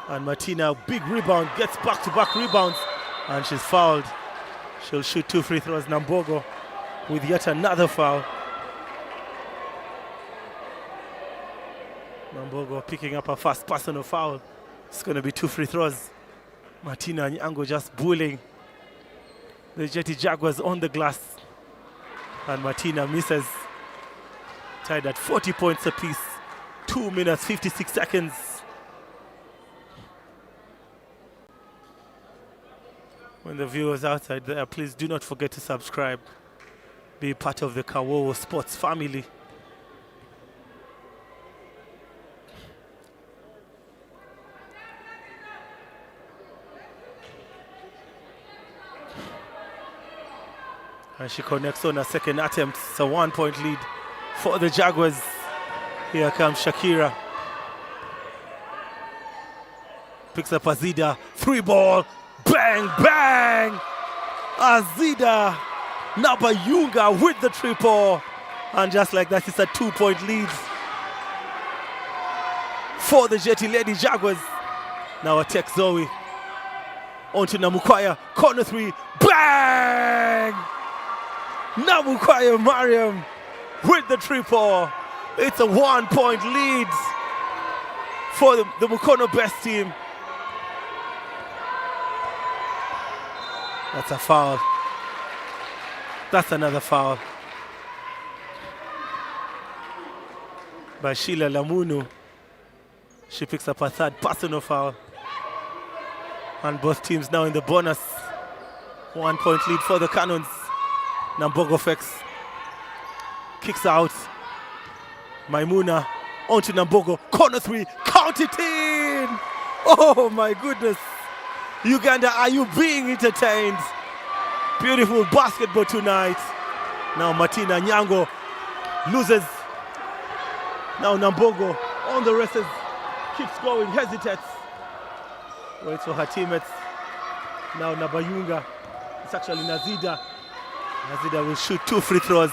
And Martina, big rebound, gets back-to-back rebounds. And she's fouled. She'll shoot 2 free throws. Nambogo with yet another foul. Nambogo picking up her first personal foul. It's going to be 2 free throws. Martina Nyango just bullying the Jetty Jaguars on the glass. And Martina misses. Tied at 40 points apiece. 2 minutes, 56 seconds. When the viewers outside there, please do not forget to subscribe. Be part of the Kawowo Sports family. And she connects on a second attempt. It's a 1-point lead for the Jaguars. Here comes Shakira. Picks up Azida. 3-ball. Bang, bang! Azida Nabayunga with the triple. And just like that, it's a 2-point lead for the Jetty Lady Jaguars. Now attack Zoe. Onto Namukwaya. Corner 3. Bang! Namukwaya Mariam with the triple. It's a 1-point lead for the Mukono best team. That's a foul. That's another foul by Sheila Lamunu. She picks up a 3rd personal foul. And both teams now in the bonus. 1-point lead for the Canons. Nambogo Fex kicks out. Maimuna onto Nambogo. Corner 3. Count it in! Oh my goodness. Uganda, are you being entertained? Beautiful basketball tonight. Now Martina Nyango loses. Now Nambogo on the races. Keeps going, hesitates. Waits for her teammates. Now Nabayunga. It's actually Nazida. Nazida will shoot 2 free throws.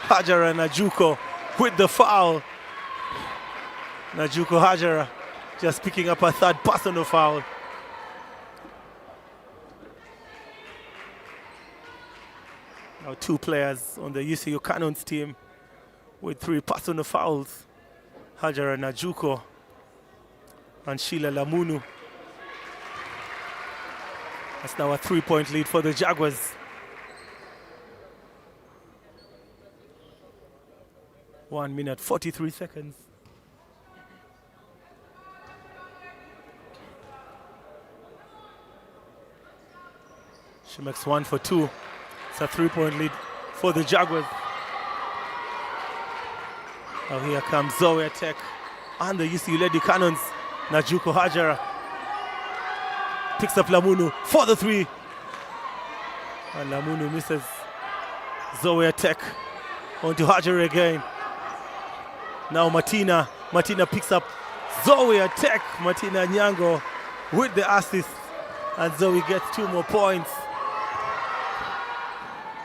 Hajara Najuko with the foul. Najuko Hajara just picking up a 3rd personal foul. Now 2 players on the UCU Canons team with 3 personal fouls. Hajara Najuko and Sheila Lamunu. That's now a 3-point lead for the Jaguars. 1 minute, 43 seconds. She makes 1 for 2. It's a 3-point lead for the Jaguars. Now here comes Zoe Tech and the UCU Lady Canons. Najuko Hajara picks up Lamunu for the 3. And Lamunu misses. Zoe Tech onto Hajara again. Now Martina picks up Zoe Tech. Martina Nyango with the assist. And Zoe gets 2 more points.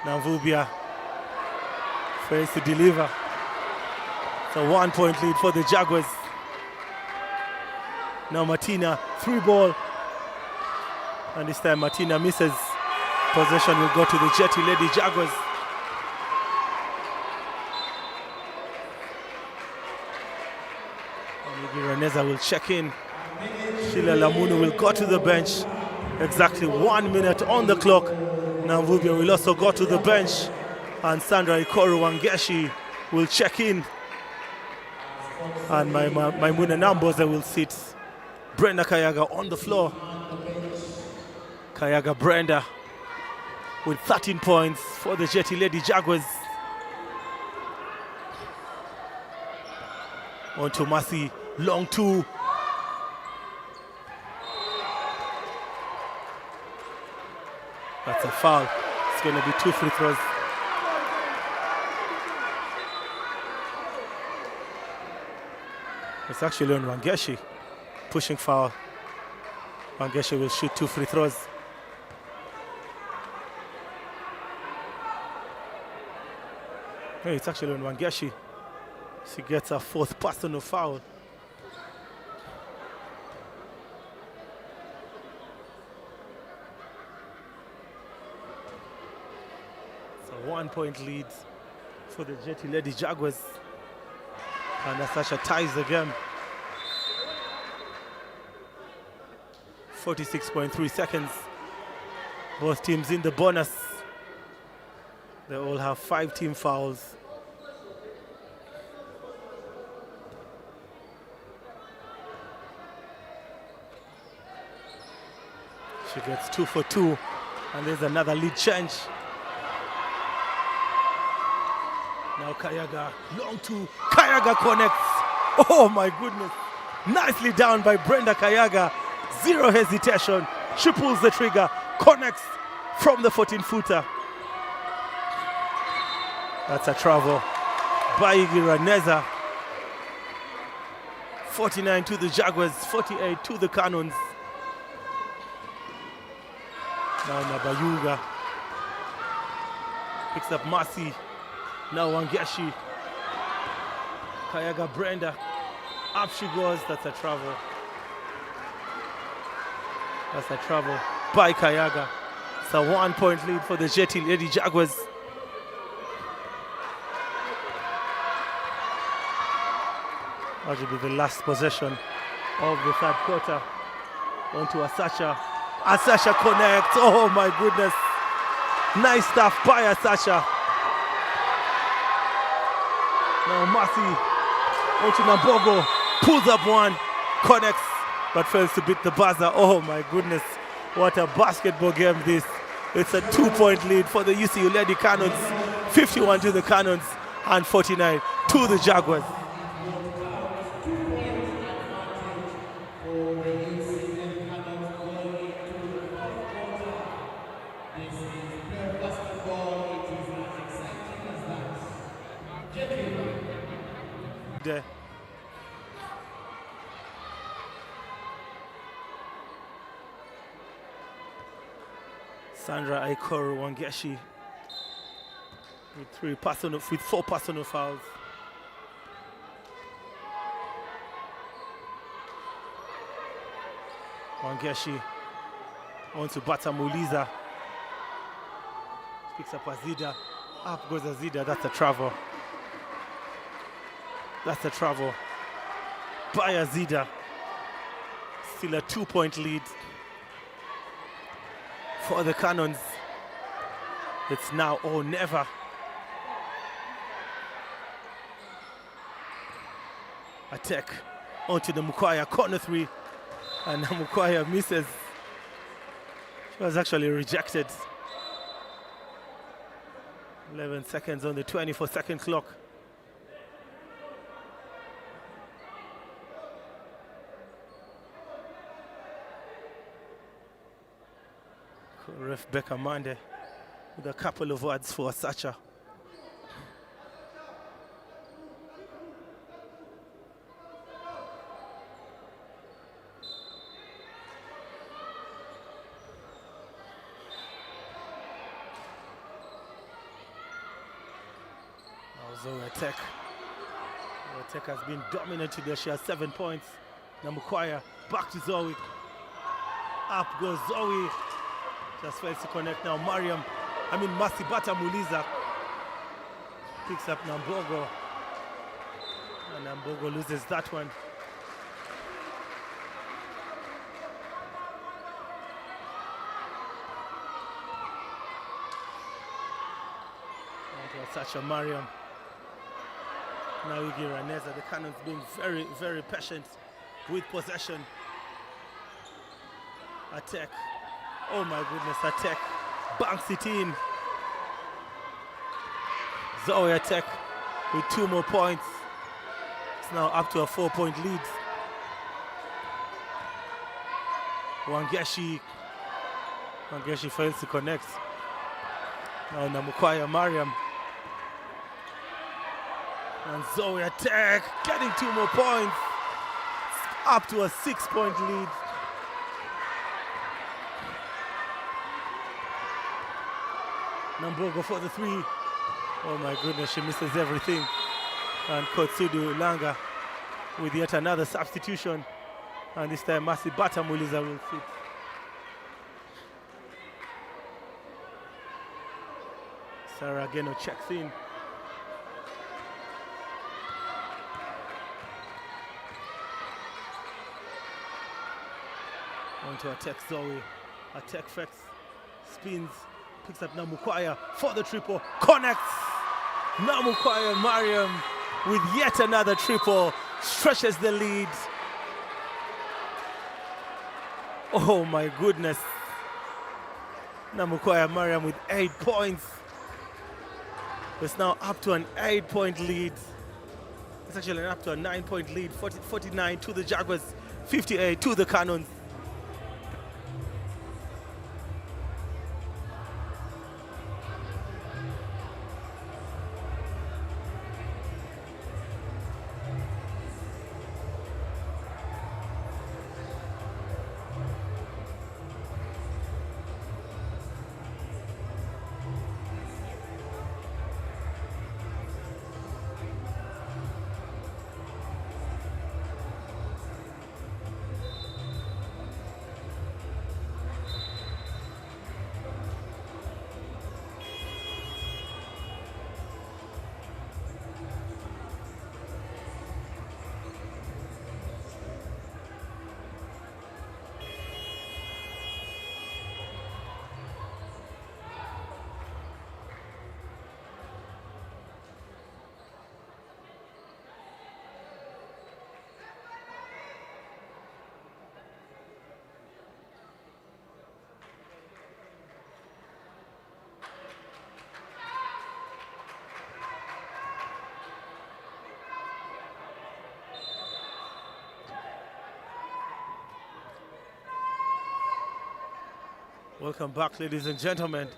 Now Vubia fails to deliver. It's a 1-point lead for the Jaguars. Now Martina, 3-ball. And this time Martina misses. Possession will go to the Jetty Lady Jaguars. Raneza will check in. Sheila Lamunu will go to the bench. Exactly 1 minute on the clock. Namvubia will also go to the bench. And Sandra Ikoru Wangeshi will check in. And Maimuna Namboza will sit. Brenda Kayaga on the floor. Kayaga Brenda with 13 points for the Jetty Lady Jaguars. On to Mercy, long two. That's a foul. It's going to be 2 free throws. It's actually on Wangeshi. Pushing foul. Wangeshi will shoot 2 free throws. Hey, it's actually on Wangeshi. She gets a 4th personal foul. It's a 1-point lead for the Jetty Lady Jaguars. And Asasha ties the game. 46.3 seconds. Both teams in the bonus. They all have 5 team fouls. She gets 2 for 2, and there's another lead change. Now Kayaga, long two, Kayaga connects. Oh my goodness. Nicely down by Brenda Kayaga. Zero hesitation. She pulls the trigger, connects from the 14-footer. That's a travel by Raneza. 49 to the Jaguars, 48 to the Canons. Now Nabayuga picks up Mercy. Now Wangeshi. Kayaga Brenda. Up she goes. That's a travel. That's a travel by Kayaga. It's a 1-point lead for the Jetty Lady Jaguars. That will be the last possession of the 3rd quarter. On to Asasha. Asasha connects. Oh my goodness. Nice stuff by Asasha. Now Mercy. On to Nambogo. Pulls up one. Connects. But fails to beat the buzzer. Oh my goodness. What a basketball game this. It's a 2-point lead for the UCU Lady Canons. 51 to the Canons and 49 to the Jaguars. There. Sandra Aikoro Wangeshi with 4 personal fouls. Wangeshi on to Batamuliza. Picks up Azida. Up goes Azida. That's a travel. That's a travel by Azida. Still a 2-point lead for the Canons. It's now or never. Attack onto the Mukwaya corner 3, and Mukwaya misses. She was actually rejected. 11 seconds on the 24-second clock. Ref Becca Mande with a couple of words for Sacha. Zoe Tech. Tech has been dominant today. She has 7 points. Namukwaya back to Zoe. Up goes Zoe. Just fails to connect now. Masibata Muliza picks up Nambogo. And Nambogo loses that one. Sacha Mariam. Now Igi Raneza. The Canons being very, very patient with possession. Attack. Oh my goodness, attack banks it in. Zoya Tech with 2 more points. It's now up to a 4-point lead. Wangeshi fails to connect. Now Namukwaya Mariam. And Zoya Tech getting 2 more points. Up to a 6-point lead. Nambogo for the 3. Oh my goodness, she misses everything. And Kotsudu Langa with yet another substitution. And this time Masi Batamuliza will fit. Sarah Geno checks in. Onto attack Zoe. Attack Fex. Spins. Picks up Namukwaya for the triple. Connects. Namukwaya Mariam with yet another triple. Stretches the lead. Oh my goodness. Namukwaya Mariam with 8 points. It's now up to an 8-point lead. It's actually up to a 9-point lead. 49 to the Jaguars, 58 to the Canons. Welcome back, ladies and gentlemen.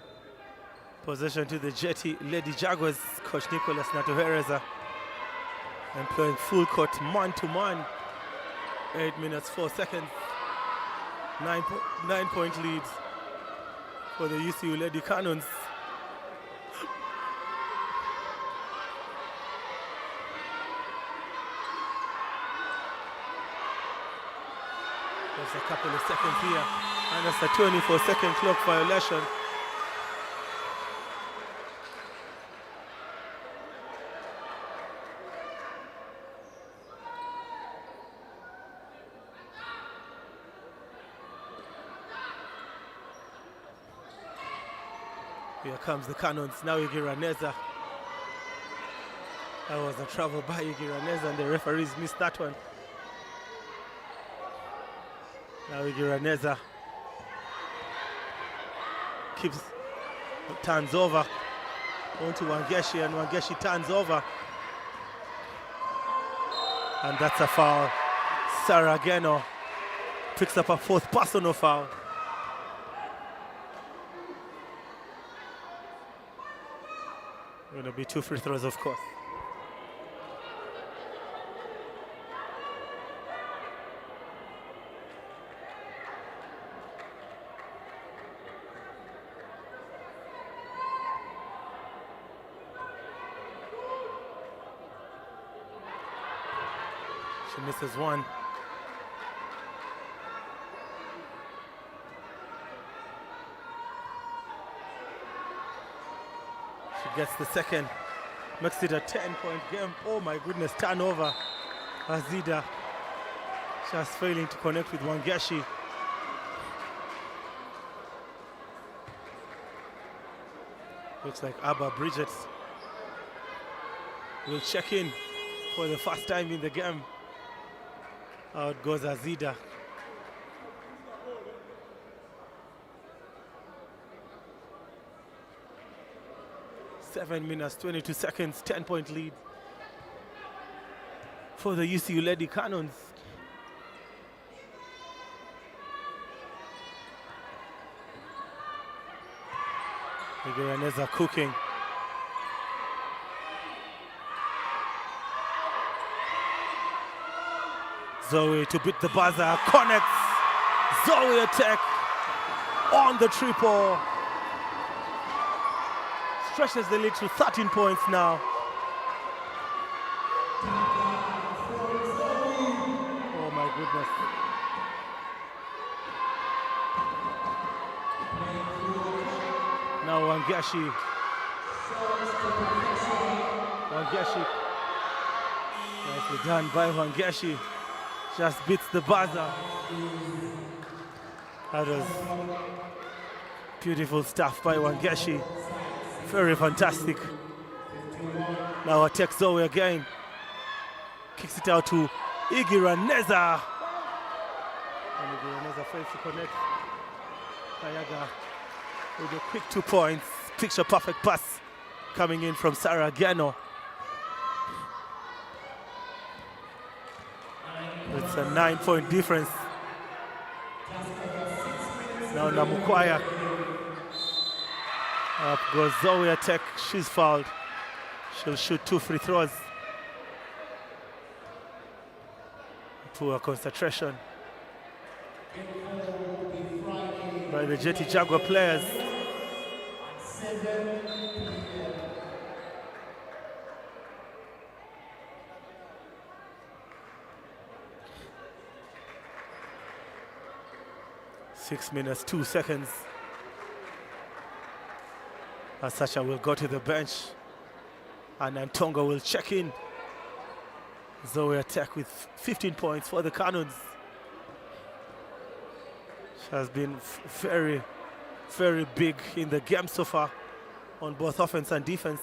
Possession to the Jetty Lady Jaguars. Coach Nicholas Natuhereza employing full court man-to-man. 8 minutes, 4 seconds. 9-point lead for the UCU Lady Canons. There's a couple of seconds here. And that's a 24-second clock violation. Here comes the Canons. Now Igiraneza. That was a travel by Igiraneza and the referees missed that one. Now Igiraneza turns over onto Wangeshi, and Wangeshi turns over. And that's a foul. Sarah Geno picks up a 4th personal foul. Going to be 2 free throws, of course. She misses one. She gets the second. Makes it a 10-point game. Oh my goodness, turnover. Azida just failing to connect with Wangeshi. Looks like Abba Bridget will check in for the first time in the game. Out goes Azida. 7 minutes, 22 seconds, 10-point lead for the UCU Lady Canons. Igiraneza cooking. Zoe to beat the buzzer, connects. Zoe attack on the triple. Stretches the lead to 13 points now. Oh my goodness. Now Wangeshi. Nicely done by Wangeshi. Just beats the buzzer. That was beautiful stuff by Wangeshi. Very fantastic. Now attacks Zoe again. Kicks it out to Igiraneza. And Igiraneza fails to connect. Kayaga with a quick 2 points. Picture perfect pass coming in from Sarah Gano. It's a 9-point difference. Now Namukwaya. Up goes Zoe attack. She's fouled. She'll shoot 2 free throws. Poor concentration by the Jetty Jaguar players. Six minutes, 2 seconds. Asacha will go to the bench and Antonga will check in. Zoe attack with 15 points for the Canons. She has been very, very big in the game so far on both offense and defense.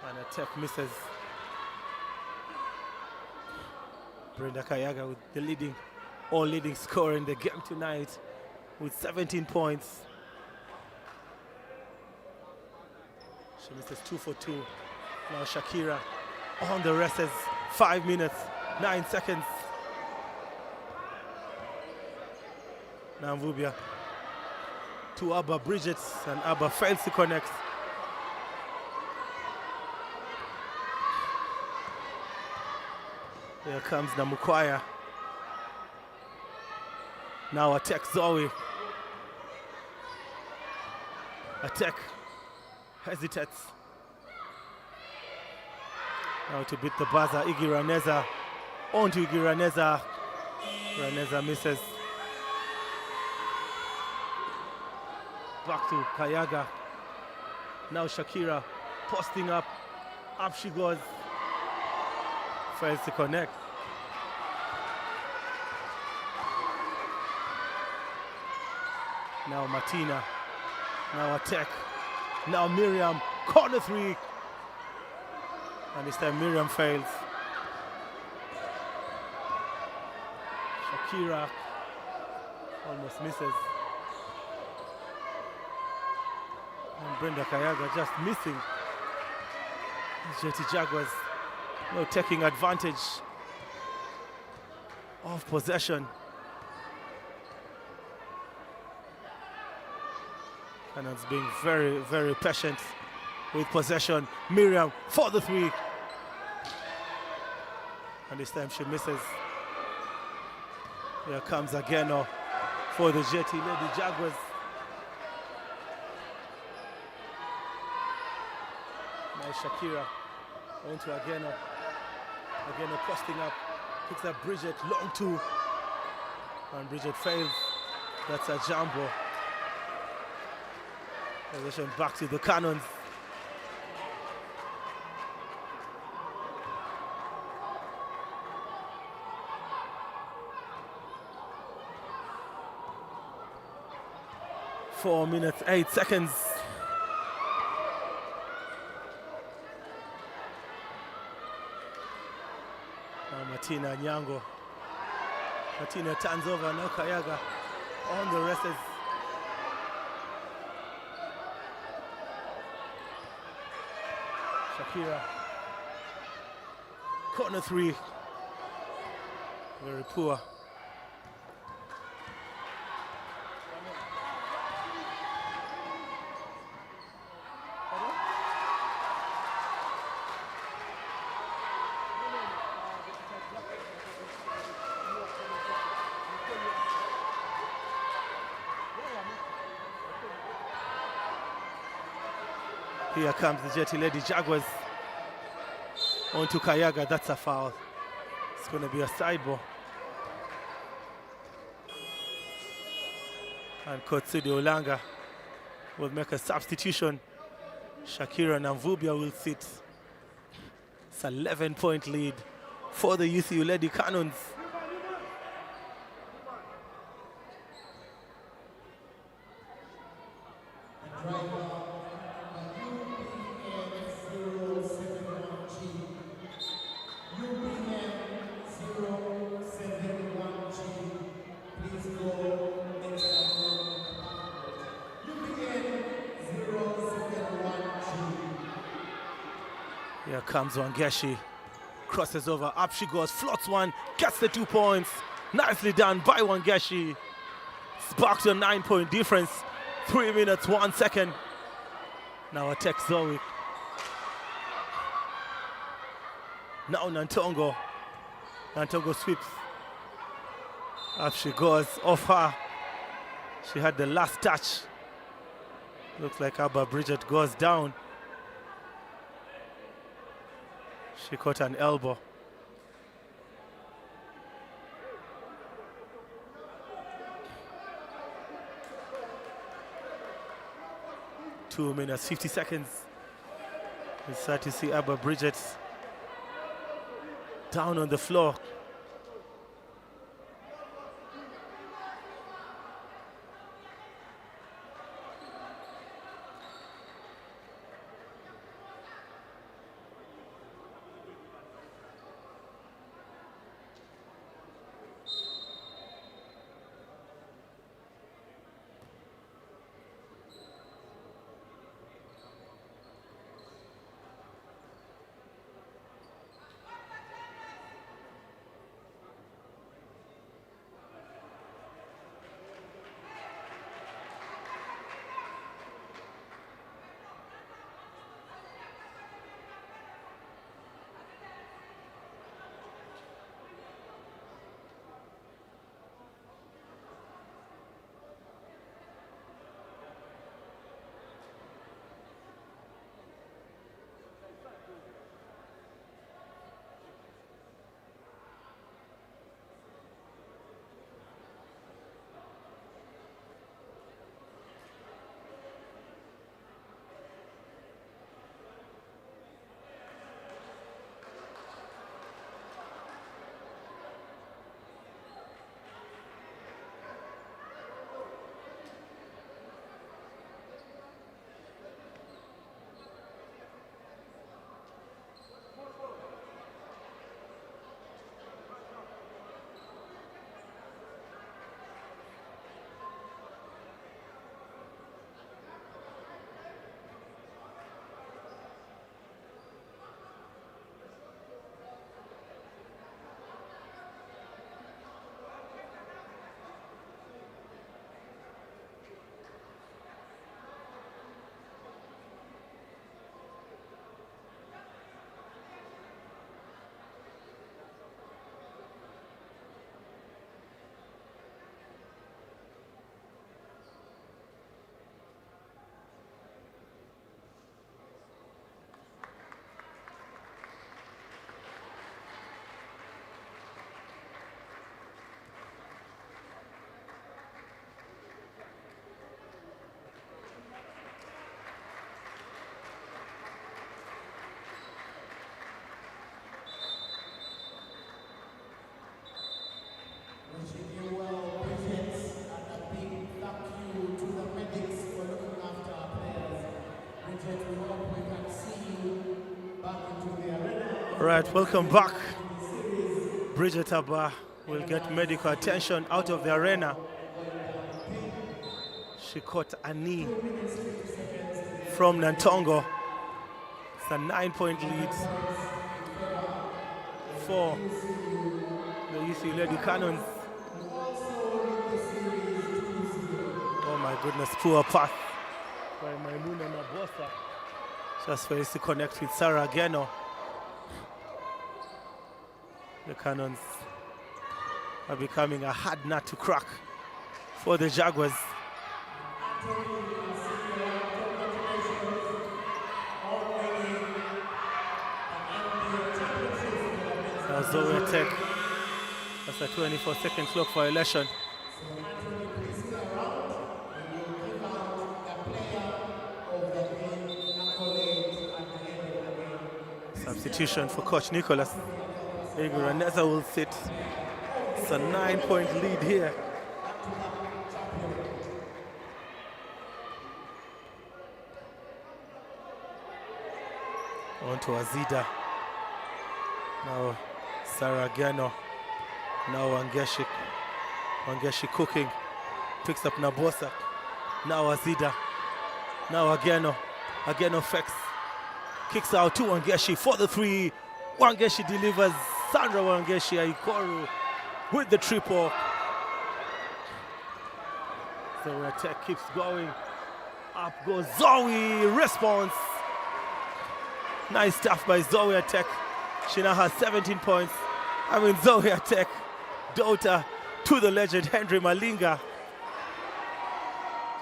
And attack misses. Brenda Kayaga with the leading scorer in the game tonight with 17 points. She misses 2 for 2. Now Shakira on the races. 5 minutes, 9 seconds. Now Mvubia to Abba Bridget, and Abba fails to connect. Here comes Namukwaya. Now attack Zoe. Attack hesitates. Now to beat the buzzer, Igiraneza. On to Igiraneza. Raneza misses. Back to Kayaga. Now Shakira posting up. Up she goes. Fails to connect. Now Martina. Now attack. Now Miriam. Corner 3. And this time Miriam fails. Shakira almost misses. And Brenda Kayaga just missing. Jetty Jaguars now taking advantage of possession. Canons being very, very patient with possession. Miriam for the 3. And this time she misses. Here comes Ageno for the Jetty Lady Jaguars. Now Shakira onto Ageno. Ageno posting up. Picks up Bridget, long 2. And Bridget fails. That's a jumbo. Possession back to the Canons. Four minutes, 8 seconds. Katina Nyango. Katina turns over, now Kayaga on the wrestlers. Shakira. Corner 3. Very poor. Here comes the Jetty Lady Jaguars. On to Kayaga, that's a foul. It's going to be a side ball. And Kotsudi Olanga will make a substitution. Shakira Namvubia will sit. It's an 11-point lead for the UCU Lady Canons. Here comes Wangeshi, crosses over, up she goes, floats one, gets the 2 points. Nicely done by Wangeshi. Sparked a 9-point difference, 3 minutes, 1 second. Now attacks Zoe. Now Nantongo. Nantongo sweeps. Up she goes, off her. She had the last touch. Looks like Abba Bridget goes down. She caught an elbow. Two minutes, 50 seconds. We start to see Abba Bridget down on the floor. All right, welcome back. Bridget Abba will get medical attention out of the arena. She caught a knee from Nantongo. It's a 9-point lead for the UCU Lady Canons. Oh my goodness, poor pass by Maimuna Nabosa. Just fails to connect with Sarah Geno. The Canons are becoming a hard nut to crack for the Jaguars. Now Zoe Tech. That's a 24-second clock violation. Substitution for Coach Nicholas. Raneza will sit. It's a 9-point lead here. On to Azida. Now Sarah Geno. Now Wangeshi. Wangeshi cooking. Picks up Nabosa. Now Azida. Now Ageno. Ageno fakes. Kicks out to Wangeshi for the three. Wangeshi delivers. Sandra Wangeshi Aikoru with the triple. So attack keeps going. Up goes Zoe. Response. Nice stuff by Zoe Attack. She now has 17 points. Zoe Attack, daughter to the legend Henry Malinga.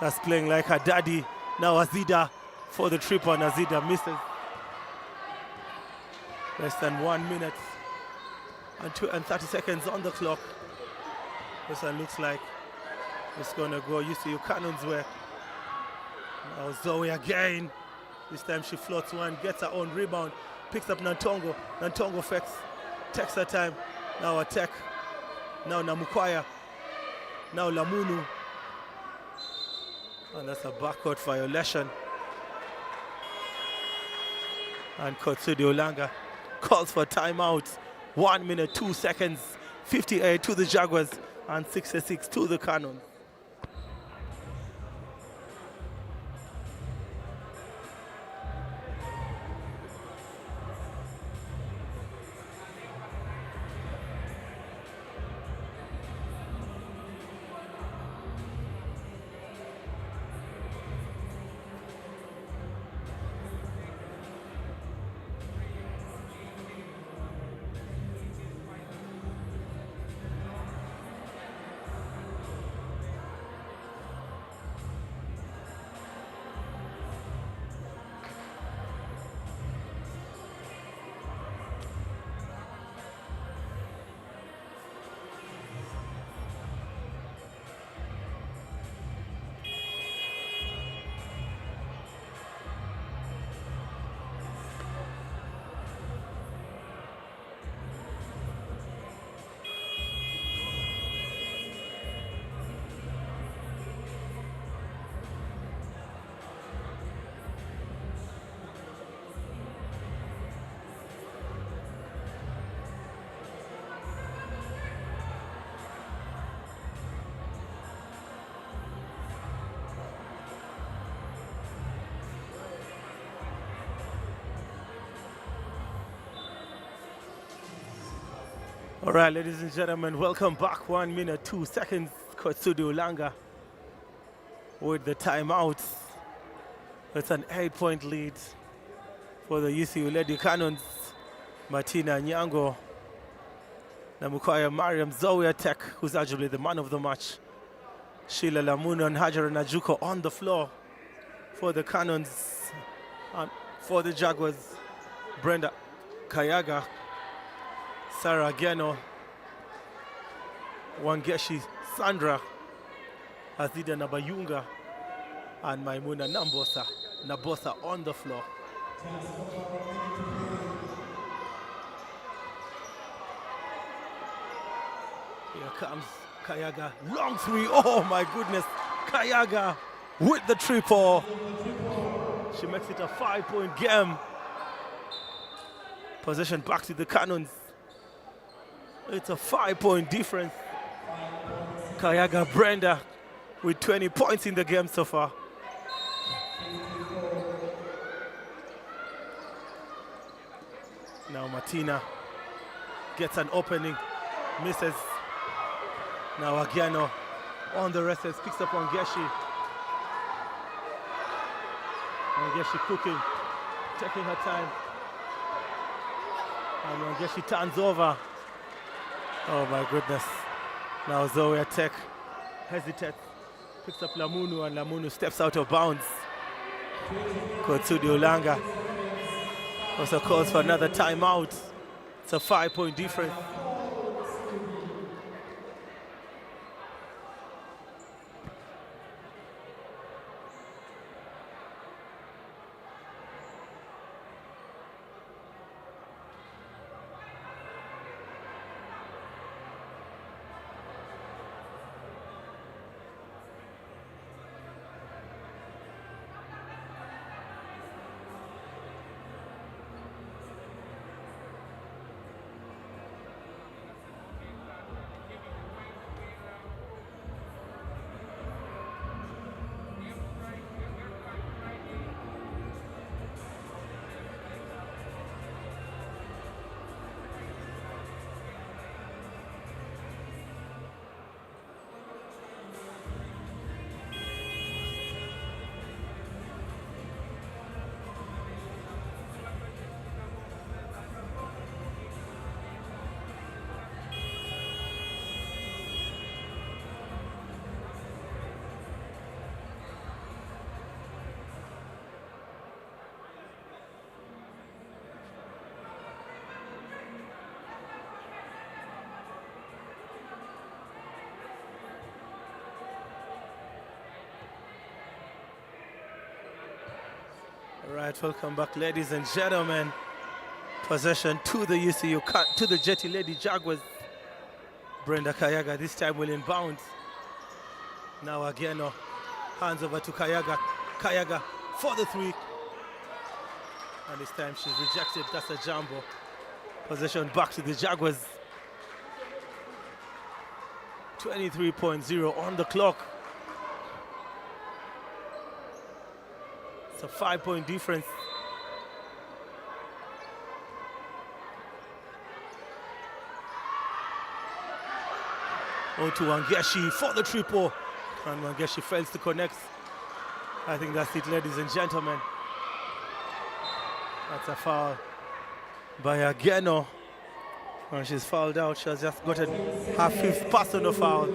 That's playing like her daddy. Now Azida for the triple, and Azida misses. Less than 1 minute and 30 seconds on the clock. This one looks like it's gonna go UCU Canons way. Now Zoe again. This time she floats one, gets her own rebound, picks up Nantongo. Nantongo fakes, takes her time. Now Attack. Now Namukwaya. Now Lamunu. And that's a backcourt violation. And Kotsudi Olanga calls for timeout. 1 minute, 2 seconds. 58 to the Jaguars and 66 to the Canons. All right, ladies and gentlemen, welcome back. 1 minute, 2 seconds. Kotsudi Olanga with the timeout. It's an 8-point lead for the UCU Lady Canons. Martina Nyango, Namukwaya Mariam, Zoe Attack, who's arguably the man of the match. Sheila Lamunu and Hajara Najuko on the floor for the Canons. And for the Jaguars, Brenda Kayaga, Sarah Geno, Wangeshi Sandra, Azida Nabayunga, and Maimuna Nabosa on the floor. Here comes Kayaga, long three, oh my goodness, Kayaga with the triple. She makes it a 5-point game. Possession back to the Canons. It's a 5-point difference. Kayaga Brenda with 20 points in the game so far. Now Martina gets an opening, misses. Now Agiano on the wrestles, picks up on Geshi. And Geshi cooking, taking her time. And when Geshi turns over, oh my goodness. Now Zoe Tech hesitates, picks up Lamunu, and Lamunu steps out of bounds. Kotsudi Ulanga also calls for another timeout. It's a 5-point difference. All right, welcome back, ladies and gentlemen. Possession to the UCU, to the Jetty Lady Jaguars. Brenda Kayaga this time will inbound. Now again, hands over to Kayaga. Kayaga for the three. And this time she's rejected, that's a jumbo. Possession back to the Jaguars. 23.0 on the clock. It's a 5-point difference. On to Wangeshi for the triple. And Wangeshi fails to connect. I think that's it, ladies and gentlemen. That's a foul by Ageno. And she's fouled out. She has just gotten her 5th personal foul.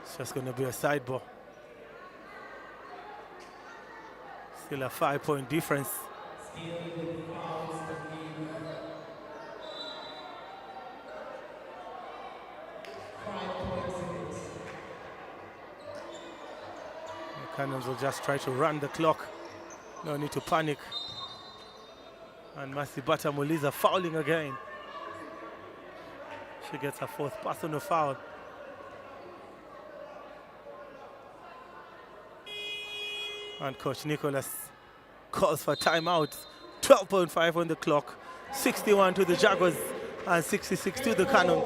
It's just going to be a side ball. Still a 5-point difference. The Canons will just try to run the clock. No need to panic. And Masibata Muliza fouling again. She gets her 4th personal foul. And Coach Nicholas calls for timeout. 12.5 on the clock. 61 to the Jaguars and 66 to the Canons.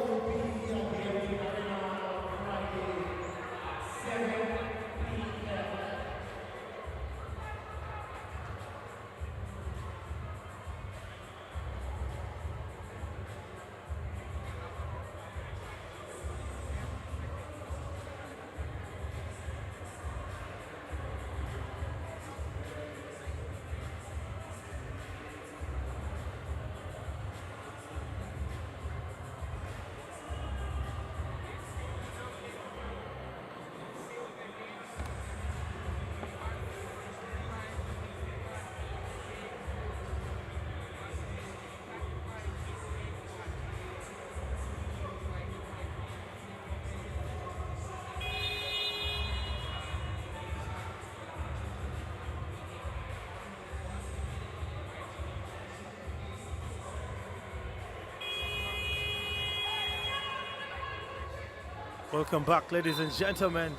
Welcome back, ladies and gentlemen.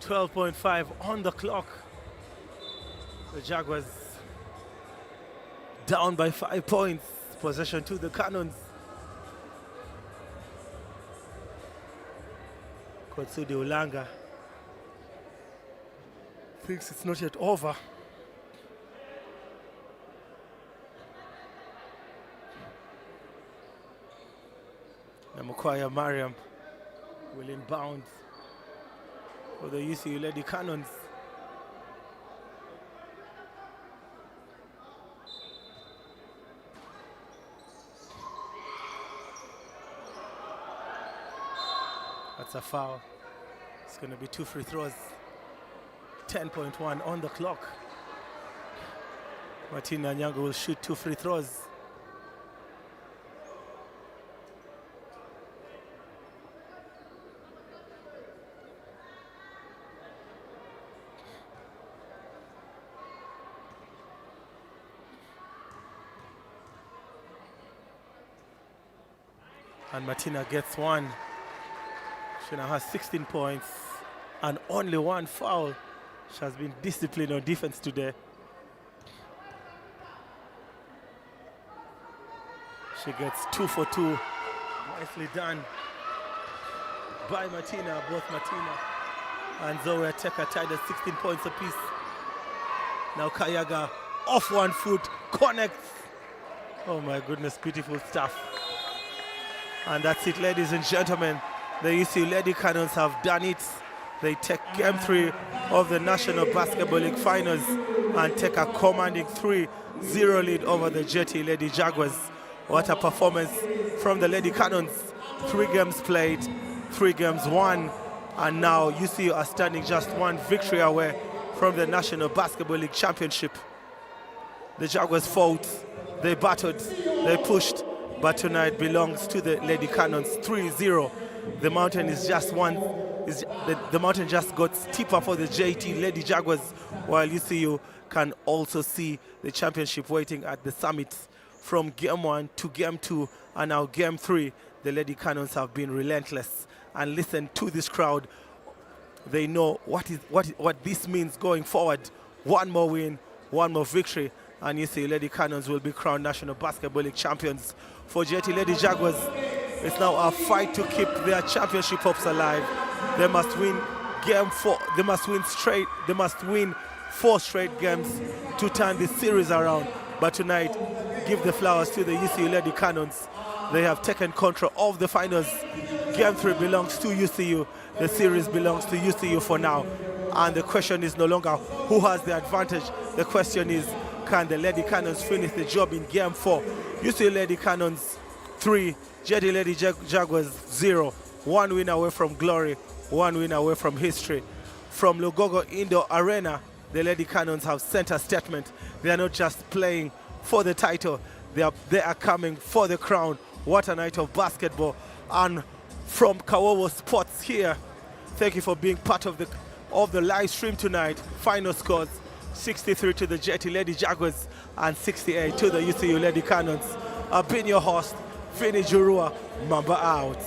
12.5 on the clock. The Jaguars down by 5 points. Possession to the Canons. Kotsudi Ulanga thinks it's not yet over. Namukwaya Mariam will inbound for the UCU Lady Canons. That's a foul. It's going to be 2 free throws. 10.1 on the clock. Martina Nyango will shoot 2 free throws. And Martina gets 1. She now has 16 points and only 1 foul. She has been disciplined on defense today. She gets 2 for 2. Nicely done by Martina. Both Martina and Zoe Teka tied at 16 points apiece. Now Kayaga off 1 foot, connects. Oh my goodness, beautiful stuff. And that's it, ladies and gentlemen. The UCU Lady Canons have done it. They take Game 3 of the National Basketball League Finals and take a commanding 3-0 lead over the Jetty Lady Jaguars. What a performance from the Lady Canons. 3 games played, 3 games won, and now UCU are standing just 1 victory away from the National Basketball League Championship. The Jaguars fought, they battled, they pushed, but tonight belongs to the Lady Canons. 3-0. The mountain is just the mountain just got steeper for the JT Lady Jaguars, while UCU can also see the championship waiting at the summit. From Game 1 to Game 2 and now Game 3, the Lady Canons have been relentless. And listen to this crowd. They know what this means going forward. 1 more win, 1 more victory, and UCU Lady Canons will be crowned National Basketball League champions. For JT Lady Jaguars, it's now a fight to keep their championship hopes alive. They must win Game 4. They must win straight. They must win 4 straight games to turn this series around. But tonight, give the flowers to the UCU Lady Canons. They have taken control of the finals. Game 3 belongs to UCU. The series belongs to UCU for now. And the question is no longer who has the advantage. The question is, can the Lady Canons finish the job in Game 4? UCU Lady Canons 3, Jetty Lady Jaguars 0. 1 win away from glory, 1 win away from history. From Lugogo Indoor Arena, the Lady Canons have sent a statement. They are not just playing for the title, they are coming for the crown. What a night of basketball. And from Kawowo Sports here, thank you for being part of the live stream tonight. Final scores, 63 to the Jetty Lady Jaguars and 68 to the UCU Lady Canons. I've been your host, Fini Jurua. Mamba out.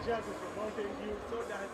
Just as a mountain view so that